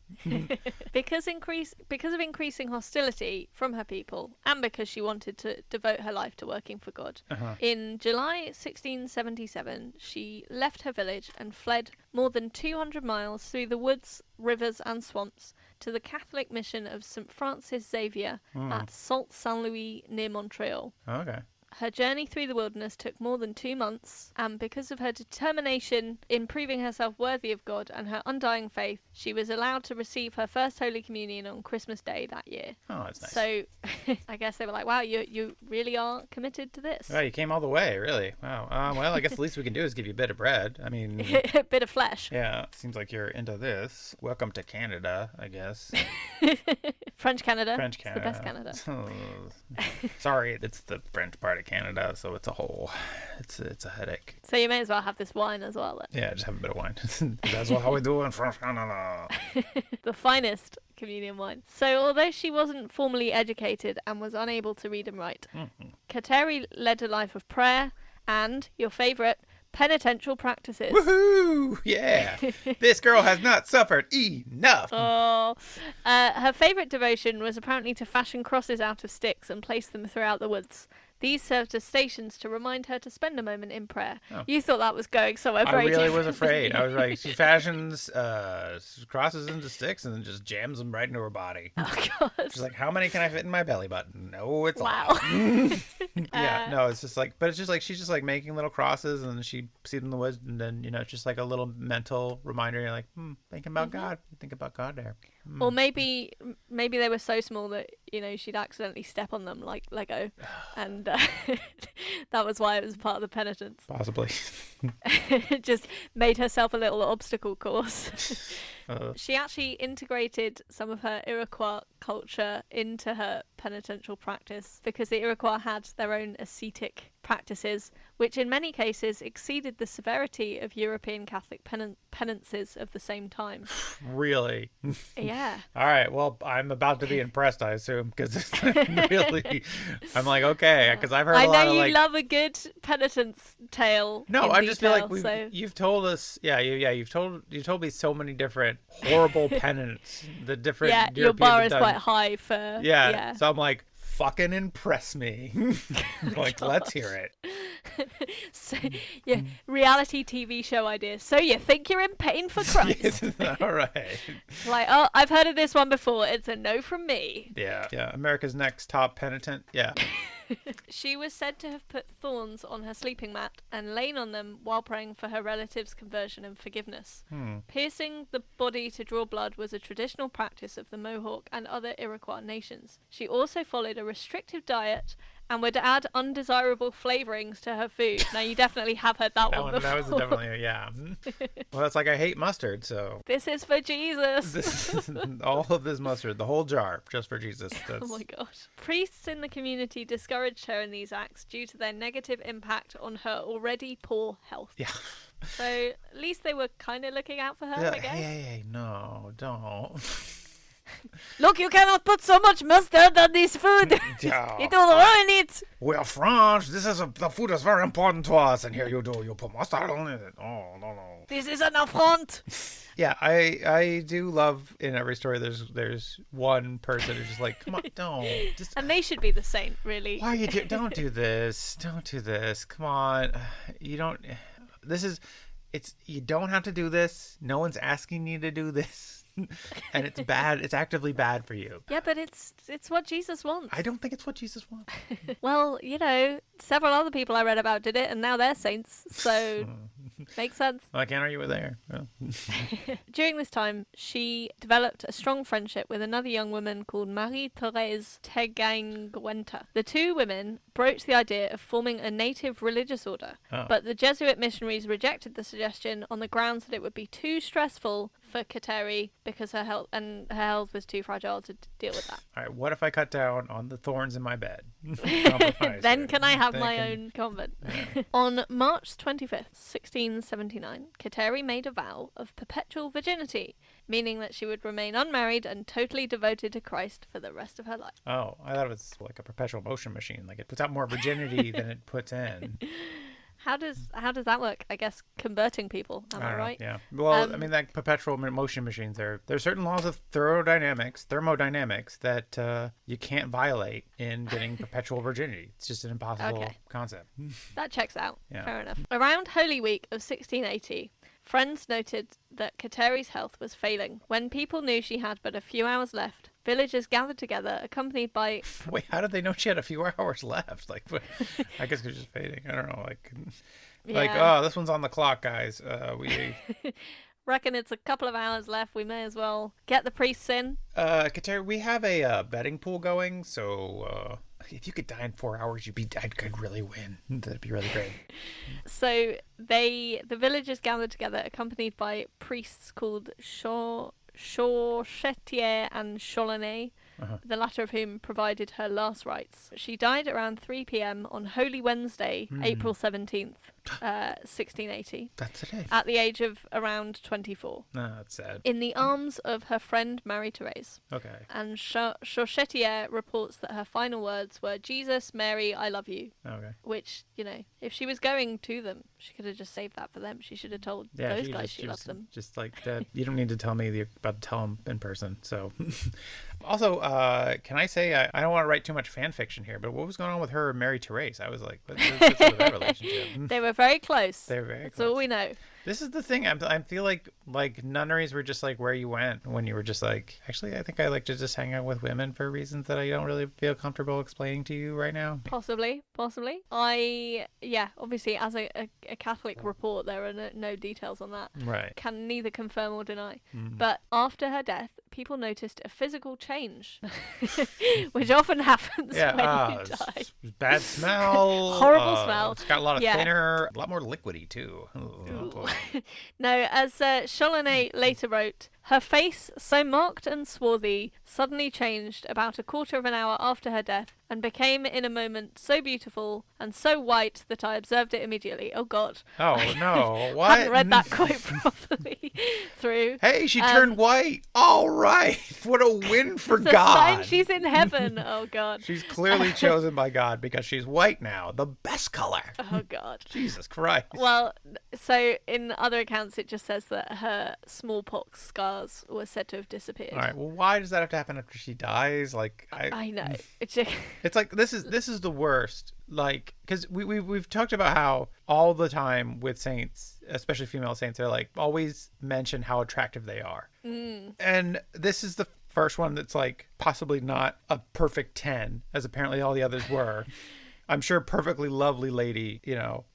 Because of increasing hostility from her people, and because she wanted to devote her life to working for God. In July 1677, she left her village and fled more than 200 miles through the woods, rivers and swamps to the Catholic mission of St. Francis Xavier at Sault Saint Louis near Montreal. Okay. Her journey through the wilderness took more than 2 months, and because of her determination in proving herself worthy of God and her undying faith, she was allowed to receive her first Holy Communion on Christmas Day that year. Oh, that's nice. So I guess they were like, wow, you really are committed to this. Well, you came all the way, really. Wow. Well, I guess the least we can do is give you a bit of bread. I mean... a bit of flesh. Yeah, seems like you're into this. Welcome to Canada, I guess. French Canada. French Canada. Canada. It's the best Canada. Sorry, it's the French part of Canada, so it's a headache. So you may as well have this wine as well then. Yeah, just have a bit of wine. That's how we do in French Canada. The finest communion wine. So although she wasn't formally educated and was unable to read and write, Kateri led a life of prayer and, your favourite, penitential practices. Woohoo! Yeah! This girl has not suffered enough! Oh. Her favourite devotion was apparently to fashion crosses out of sticks and place them throughout the woods. These served as stations to remind her to spend a moment in prayer. Oh. You thought that was going somewhere very different. I really was afraid. I was like, she fashions crosses into sticks and then just jams them right into her body. Oh, God. She's like, how many can I fit in my belly button? No, it's wow. Yeah, no, it's just like, but it's just like, she's just like making little crosses and then she sees them in the woods and then, it's just like a little mental reminder. You're like, thinking about God. Think about God there. Or maybe they were so small that, she'd accidentally step on them like Lego. And that was why it was part of the penitence. Possibly. Just made herself a little obstacle course. She actually integrated some of her Iroquois culture into her penitential practice because the Iroquois had their own ascetic practices, which in many cases exceeded the severity of European Catholic penances of the same time. Really? Yeah. All right. Well, I'm about to be impressed, I assume, because it's really, I'm like, okay, because I've heard a lot of I know you love a good penitence tale. No, I just feel like so... you've told us, you've told me so many different horrible penance, the different. Yeah, European your bar is quite high for. Yeah. So I'm like, fucking impress me. Like, let's hear it. So, yeah, reality TV show ideas. So you think you're in pain for Christ? All right. Like, oh, I've heard of this one before. It's a no from me. Yeah. America's Next Top Penitent. Yeah. She was said to have put thorns on her sleeping mat and lain on them while praying for her relatives' conversion and forgiveness. Piercing the body to draw blood was a traditional practice of the Mohawk and other Iroquois nations. She also followed a restrictive diet and would add undesirable flavourings to her food. Now, you definitely have heard that one before. That was definitely, yeah. Well, it's like I hate mustard, so... This is for Jesus. All of this mustard, the whole jar, just for Jesus. Oh my gosh. Priests in the community discouraged her in these acts due to their negative impact on her already poor health. Yeah. So, at least they were kind of looking out for her, I guess. Hey, no, don't... Look, you cannot put so much mustard on this food. Yeah. It will ruin it. We are French. The food is very important to us. And here you put mustard on it. Oh, no. This is an affront. Yeah, I do love in every story there's one person who's just like, come on, don't. And they should be the saint, really. Why you don't do this. Don't do this. Come on. You don't. You don't have to do this. No one's asking you to do this. And it's bad. It's actively bad for you. Yeah, but it's what Jesus wants. I don't think it's what Jesus wants. Well, several other people I read about did it, and now they're saints. So, makes sense. Well, I can't argue with there. Well. During this time, she developed a strong friendship with another young woman called Marie-Thérèse Tekakwitha. The two women broached the idea of forming a native religious order, but the Jesuit missionaries rejected the suggestion on the grounds that it would be too stressful for Kateri because her health was too fragile to deal with that. All right, what if I cut down on the thorns in my bed? Then can I have my own convent? Yeah. On March 25th, 1679, Kateri made a vow of perpetual virginity, meaning that she would remain unmarried and totally devoted to Christ for the rest of her life. Oh, I thought it was like a perpetual motion machine. Like it puts out more virginity than it puts in. How does that work? I guess converting people. Am I right? Yeah. Well, I mean, like perpetual motion machines. There are certain laws of thermodynamics that you can't violate in getting perpetual virginity. It's just an impossible concept. That checks out. Yeah. Fair enough. Around Holy Week of 1680, friends noted that Kateri's health was failing. When people knew she had but a few hours left, villagers gathered together, accompanied by... Wait, how did they know she had a few hours left? Like, what? I guess it's just fading. I don't know. Like, Yeah. oh, this one's on the clock, guys. We Reckon it's a couple of hours left. We may as well get the priests in. Kateri, we have a betting pool going, so if you could die in 4 hours, I'd really win. That'd be really great. So the villagers gathered together, accompanied by priests called Chetier and Cholonais, the latter of whom provided her last rites. She died around 3 p.m. on Holy Wednesday, April 17th, 1680. That's today. At the age of around 24. No, that's sad. In the arms of her friend Marie-Thérèse. Okay. And Chetier reports that her final words were, "Jesus, Mary, I love you." Okay. Which, if she was going to them, she could have just saved that for them. She should have told those guys she loved them. Just like that. You don't need to tell me you're about to tell them in person. So, also, can I say I don't want to write too much fan fiction here, but what was going on with her and Mary Therese? I was like, what's with that relationship? They were very close. They're very That's close. all we know. This is the thing. I feel like nunneries were just like where you went when you were just like, actually, I think I like to just hang out with women for reasons that I don't really feel comfortable explaining to you right now. Possibly. Obviously, as a Catholic report, there are no details on that. Right. Can neither confirm or deny. Mm. But after her death, people noticed a physical change, which often happens when you die. Bad smell. Horrible smell. It's got a lot of thinner, a lot more liquidy too. No, as Cholonais later wrote, her face, so marked and swarthy, suddenly changed about a quarter of an hour after her death, and became in a moment so beautiful and so white that I observed it immediately. Oh God! Oh no! What? I haven't read that quote properly through. Hey, she turned white. All right, what a win for it's a God! sign she's in heaven. Oh God! She's clearly chosen by God because she's white now, the best color. Oh God! Jesus Christ! Well, so in other accounts, it just says that her smallpox scars were said to have disappeared. All right. Well, why does that have to happen after she dies? Like, I know. It's just... It's like this is the worst. Like, because we've talked about how all the time with saints, especially female saints, they're like always mention how attractive they are. And this is the first one that's like possibly not a perfect 10, as apparently all the others were. I'm sure perfectly lovely lady,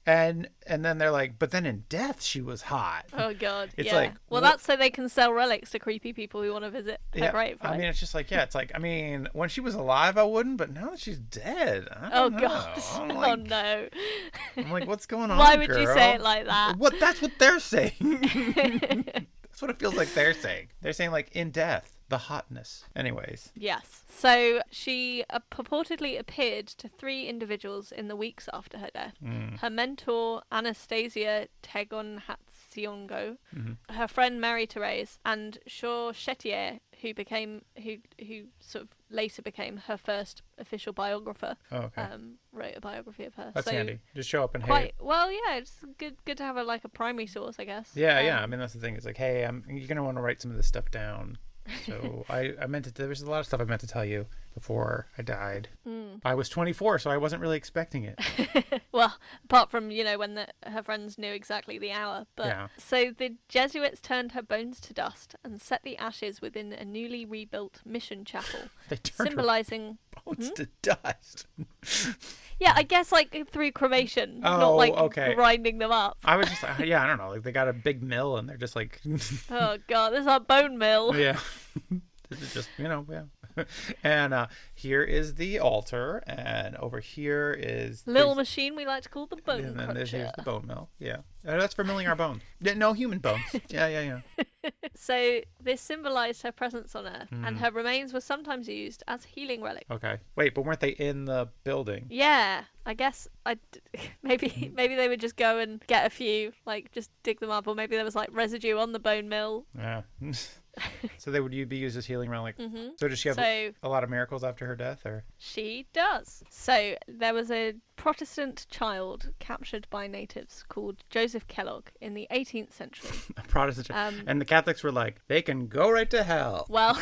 and then they're like, but then in death she was hot. Oh God! It's like, well, that's so they can sell relics to creepy people who want to visit her grave. Right? I mean, it's just like, it's like, I mean, when she was alive, I wouldn't, but now that she's dead, I don't know. God! Oh no! I'm like, what's going on? Why would girl? you say it like that? That's what they're saying. That's what it feels like they're saying. They're saying like in death. The hotness. Anyways. Yes. So she purportedly appeared to 3 individuals in the weeks after her death. Her mentor, Anastasia Tegonhatsiongo, her friend Marie-Thérèse, and Chetier, who sort of later became her first official biographer. Oh, okay. Wrote a biography of her. That's handy. Just show up and well, yeah, it's good to have a primary source, I guess. Yeah. I mean, that's the thing. It's like, hey, you're gonna want to write some of this stuff down. So I meant to. There was a lot of stuff I meant to tell you before I died. I was 24, so I wasn't really expecting it. Well, apart from when her friends knew exactly the hour. But yeah. So the Jesuits turned her bones to dust and set the ashes within a newly rebuilt mission chapel, they turned symbolizing her bones to dust. Yeah, I guess through cremation, not grinding them up. I was just, I don't know. Like they got a big mill and they're just like, oh God, this is our bone mill. Yeah, this is just yeah. And here is the altar, and over here is little machine we like to call the bone cruncher. And then here's the bone mill. Yeah, that's for milling our bones. No human bones. Yeah. So this symbolized her presence on Earth, and her remains were sometimes used as healing relics. Okay. Wait, but weren't they in the building? Yeah, I guess maybe they would just go and get a few, just dig them up, or maybe there was residue on the bone mill. Yeah. So they would be used as healing relics. So does she have a lot of miracles after her death, or? She does. So there was a Protestant child captured by natives called Joseph Kellogg in the 18th century. A Protestant child. And the Catholics were like, they can go right to hell. Well,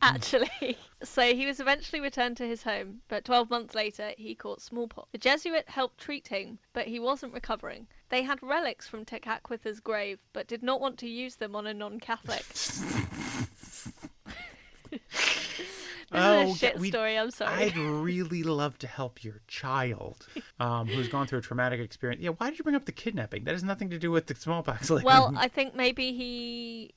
actually. So he was eventually returned to his home, but 12 months later he caught smallpox. The Jesuit helped treat him, but he wasn't recovering. They had relics from Tekakwitha's grave, but did not want to use them on a non-Catholic. This is a shit story. I'm sorry. I'd really love to help your child who's gone through a traumatic experience. Yeah, why did you bring up the kidnapping? That has nothing to do with the smallpox. Well, I think maybe he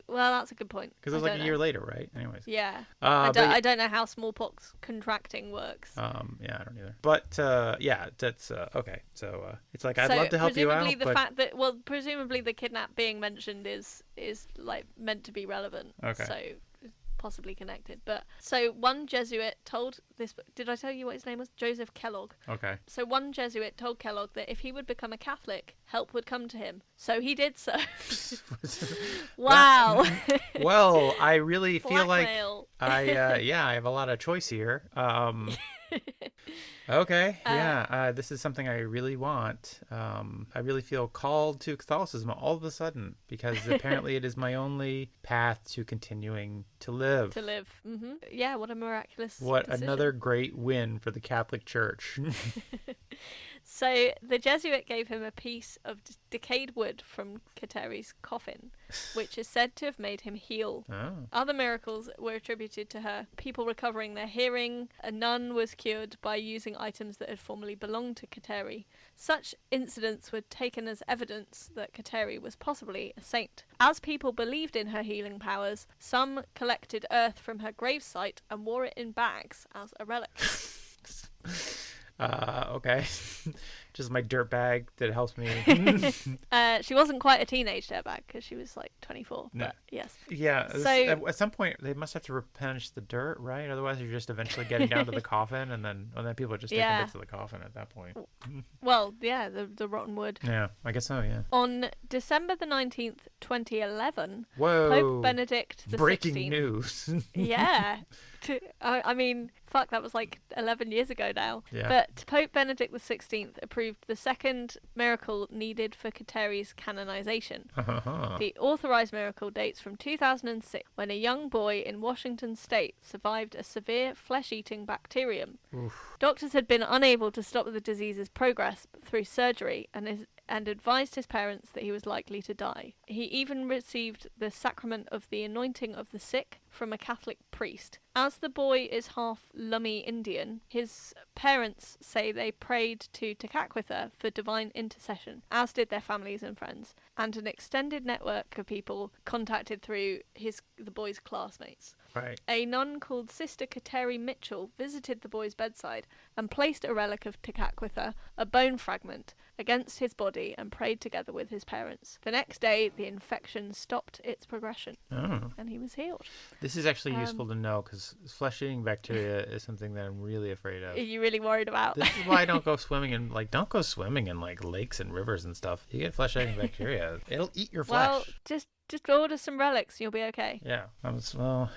well, that's a good point. Because it was like a year later, right? Anyways. Yeah. I don't know how smallpox contracting works. Yeah, I don't either. But yeah, that's okay. So it's like I'd love to help you out. Presumably the fact that presumably the kidnap being mentioned is like meant to be relevant. Okay. So possibly connected. But so one Jesuit told this. Did I tell you what his name was? Joseph Kellogg. Okay. So one Jesuit told Kellogg that if he would become a Catholic, help would come to him. So he did so. Wow. Well, I really feel Blackmail. like I have a lot of choice here. Okay, yeah, this is something I really want. I really feel called to Catholicism all of a sudden because apparently it is my only path to continuing to live. Mm-hmm. Yeah, what a miraculous What decision. another great win for the Catholic Church. So the Jesuit gave him a piece of decayed wood from Kateri's coffin, which is said to have made him heal. Oh. Other miracles were attributed to her. People recovering their hearing. A nun was cured by using items that had formerly belonged to Kateri. Such incidents were taken as evidence that Kateri was possibly a saint. As people believed in her healing powers, some collected earth from her gravesite and wore it in bags as a relic. Okay. Just my dirt bag that helps me. She wasn't quite a teenage dirtbag because she was like 24. No. But yes. Yeah. So at some point they must have to replenish the dirt, right? Otherwise, you're just eventually getting down to the coffin, and then people are just taking bits of the coffin at that point. Well, yeah, the rotten wood. Yeah, I guess so. Yeah. On December the 19th, 2011, Whoa! Pope Benedict the Breaking 16th. News. Yeah. I mean, fuck, that was like 11 years ago now. Yeah. But Pope Benedict the 16th approved the second miracle needed for Kateri's canonization. The authorized miracle dates from 2006, when a young boy in Washington state survived a severe flesh-eating bacterium. Oof. Doctors had been unable to stop the disease's progress through surgery and advised his parents that he was likely to die. He even received the sacrament of the anointing of the sick from a Catholic priest. As the boy is half Lummi Indian, his parents say they prayed to Tekakwitha for divine intercession, as did their families and friends, and an extended network of people contacted through the boy's classmates. Right. A nun called Sister Kateri Mitchell visited the boy's bedside and placed a relic of Tekakwitha, a bone fragment, against his body and prayed together with his parents. The next day, the infection stopped its progression, and he was healed. This is actually useful to know because flesh-eating bacteria is something that I'm really afraid of. Are you really worried about? This is why I don't go swimming in lakes and rivers and stuff. You get flesh-eating bacteria, it'll eat your flesh. Well, just order some relics and you'll be okay. Yeah.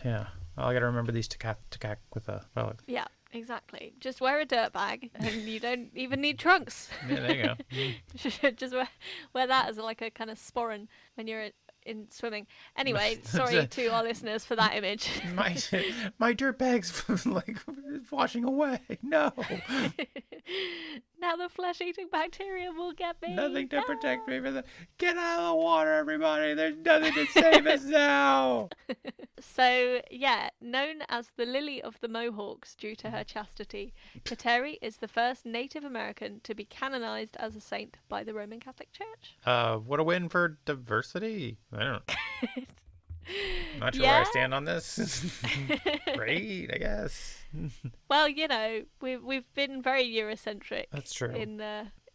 Yeah. I got to remember these Tekakwitha relics. Yeah, exactly. Just wear a dirt bag and you don't even need trunks. Yeah, there you go. Just wear that as like a kind of sporran when you're in swimming. Anyway, sorry to our listeners for that image. my dirt bag's like washing away. No. Now the flesh-eating bacteria will get me. Nothing to protect me from the... Get out of the water, everybody. There's nothing to save us now. So, yeah, known as the Lily of the Mohawks due to her chastity, Kateri is the first Native American to be canonized as a saint by the Roman Catholic Church. What a win for diversity. I don't know. Not sure where I stand on this. Great, I guess. Well, you know, we've been very Eurocentric. That's true.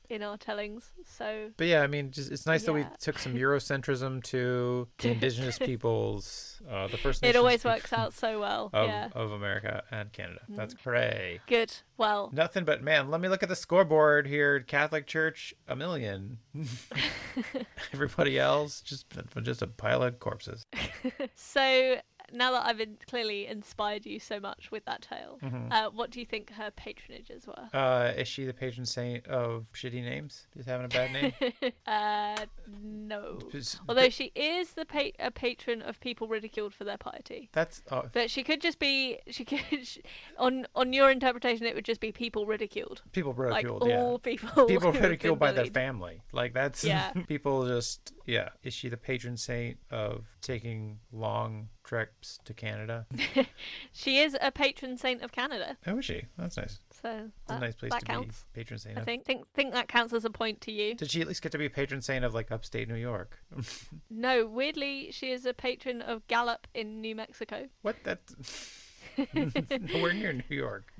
In our tellings, so. But yeah, I mean, it's nice that we took some Eurocentrism to the indigenous peoples, the First Nations. It always works out so well. Of America and Canada. That's hooray. Good. Well. Nothing but, man, let me look at the scoreboard here. Catholic Church, 1 million. Everybody else, just a pile of corpses. So, now that I've clearly inspired you so much with that tale, what do you think her patronages were? Is she the patron saint of shitty names? Is having a bad name? No. Although she is a patron of people ridiculed for their piety. But she could just be. On your interpretation, it would just be people ridiculed. People ridiculed, like all people. People ridiculed by their family. Like that's people just Yeah. Is she the patron saint of taking long trips to Canada? She is a patron saint of Canada. Oh, is she? That's nice. So It's a nice place that to counts. be patron saint I of. think that counts as a point to you. Did she at least get to be a patron saint of like upstate New York? No, weirdly, she is a patron of Gallup in New Mexico. What? That's nowhere near New York.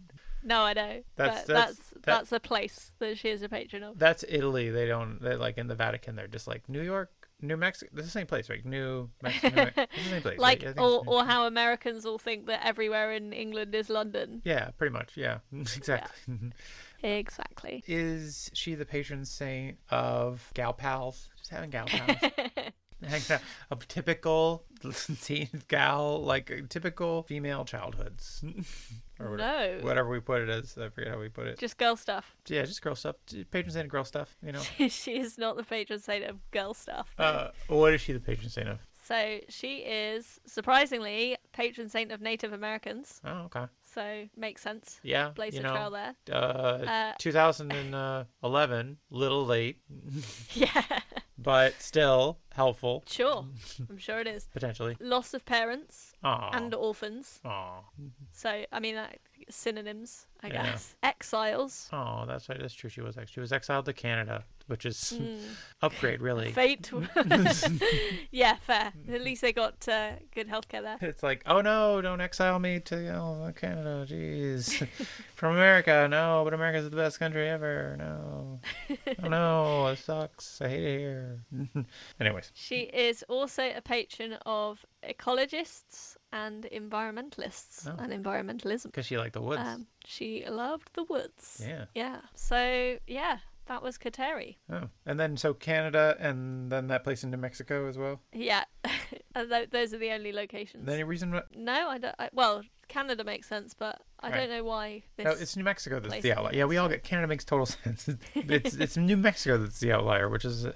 No, I know. That's a place that she is a patron of. That's Italy. They like in the Vatican. They're just like New York, New Mexico. This is the same place, right? New Mexico. This is the same place. Like, right? or how Americans all think that everywhere in England is London. Yeah, pretty much. Yeah, exactly. Yeah. Exactly. Is she the patron saint of gal pals? Just having gal pals. A typical teen gal, like typical female childhoods. Or No. whatever we put it as. I forget how we put it. Just girl stuff. Yeah, just girl stuff. Patron saint of girl stuff, you know. She is not the patron saint of girl stuff. What is she the patron saint of? So she is, surprisingly, patron saint of Native Americans. Oh, okay. So makes sense. Yeah, Blaze you a know, trail there. 2011, little late, Yeah. but still helpful. Sure. I'm sure it is. Potentially. Loss of parents Aw. and orphans. Aw. So, I mean, synonyms, I Yeah. guess. Exiles. Oh, that's right. That's true. She was exiled to Canada, which is upgrade, really. Fate. Yeah, fair. At least they got good healthcare there. It's like, oh no, don't exile me to Canada. Jeez. From America. No, but America's the best country ever. No. Oh no, it sucks. I hate it here. Anyways. She is also a patron of ecologists and environmentalists and environmentalism. Because she liked the woods. She loved the woods. Yeah. Yeah. So, yeah, that was Kateri. Oh. And then, so Canada and then that place in New Mexico as well? Yeah. Those are the only locations. Any reason? No, I don't. Well, Canada makes sense, but I don't know why. No, it's New Mexico that's place the outlier. Yeah, we all get Canada makes total sense. It's New Mexico that's the outlier, which is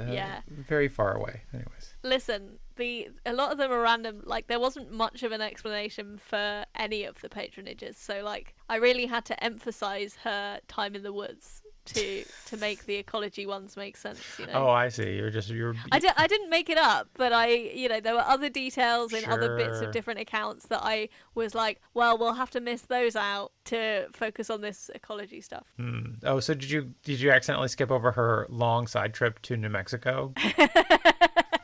very far away. Anyways. Listen, a lot of them are random. Like, there wasn't much of an explanation for any of the patronages, so like I really had to emphasize her time in the woods to make the ecology ones make sense, you know. Oh, I see. I didn't make it up, but there were other details in other bits of different accounts that I was like, well, we'll have to miss those out to focus on this ecology stuff. Oh, so did you accidentally skip over her long side trip to New Mexico?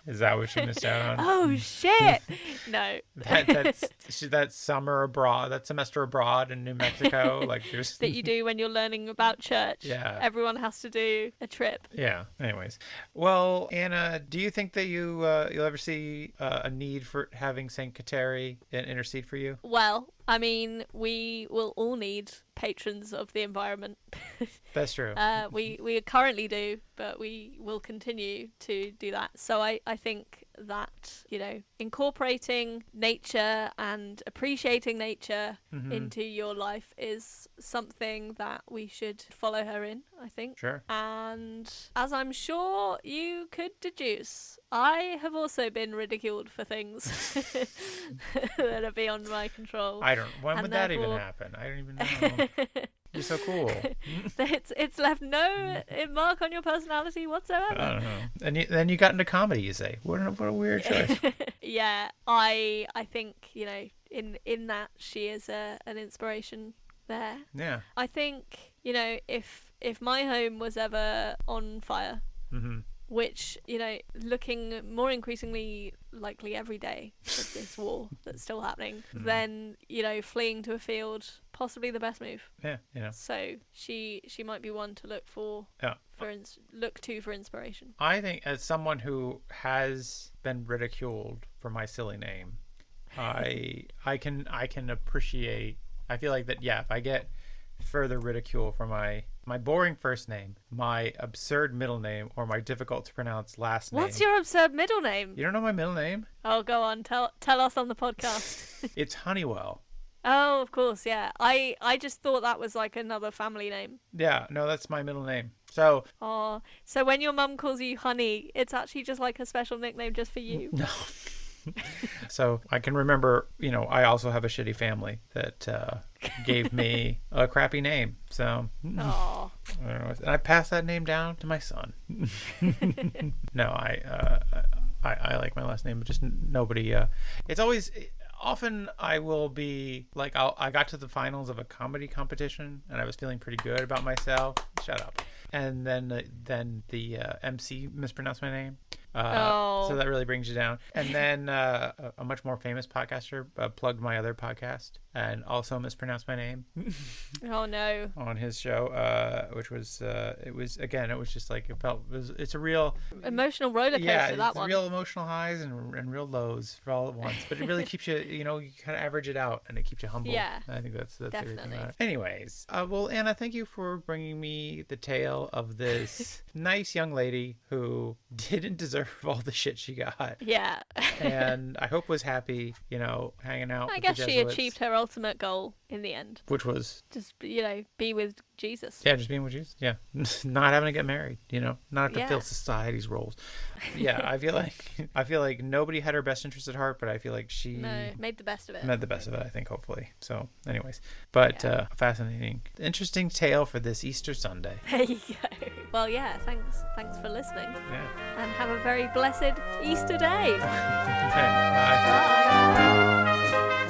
Is that what she missed out on? Oh shit! No. that semester abroad in New Mexico, like there's that you do when you're learning about church. Yeah. Everyone has to do a trip. Yeah. Anyways, well, Anna, do you think that you'll ever see a need for having Saint Kateri intercede for you? Well, I mean, we will all need patrons of the environment. That's true. We currently do, but we will continue to do that. So I think that, incorporating nature and appreciating nature into your life is something that we should follow her in, I think. Sure. And as I'm sure you could deduce, I have also been ridiculed for things that are beyond my control. When would that even happen? I don't even know. You're so cool. It's left no mark on your personality whatsoever. I don't know. And then you got into comedy, you say. What a weird choice. Yeah, I think, in that she is an inspiration there. Yeah. I think, if my home was ever on fire, which, looking more increasingly likely every day with this war that's still happening, then, fleeing to a field, possibly the best move. Yeah, So she might be one to look for, for inspiration. I think as someone who has been ridiculed for my silly name, I can appreciate. I feel like that. Yeah, if I get further ridicule for my boring first name, my absurd middle name, or my difficult to pronounce last name. What's your absurd middle name? You don't know my middle name? Oh, go on. Tell us on the podcast. It's Honeywell. Oh, of course, yeah. I just thought that was like another family name. Yeah, no, that's my middle name. So. Oh, so when your mum calls you Honey, it's actually just like a special nickname just for you. No. So I can remember, I also have a shitty family that gave me a crappy name. So I don't know. And I passed that name down to my son. No, I like my last name, but just nobody. It's always. Often I will be like, I got to the finals of a comedy competition and I was feeling pretty good about myself. Shut up. And then the MC mispronounced my name. So that really brings you down. And then a much more famous podcaster plugged my other podcast and also mispronounced my name. Oh no! On his show, which was it was just like it's a real emotional roller coaster. Yeah, that it's one. Real emotional highs and real lows for all at once. But it really keeps you, you kind of average it out and it keeps you humble. Yeah, I think that's definitely. everything about it. Anyways, well, Anna, thank you for bringing me the tale of this nice young lady who didn't deserve all the shit she got. Yeah. And I hope was happy, hanging out with the Jesuits. I guess she achieved her ultimate goal in the end. Which was? Just, be with Jesus. Yeah, just being with Jesus. Yeah. Not having to get married, not have to fill society's roles. Yeah, I feel like nobody had her best interest at heart, but I feel like she made the best of it. Made the best of it, I think, hopefully. So, anyways. But fascinating. Interesting tale for this Easter Sunday. There you go. Well, yeah, thanks for listening. Yeah. And have a very blessed Easter day. Okay, bye. Bye.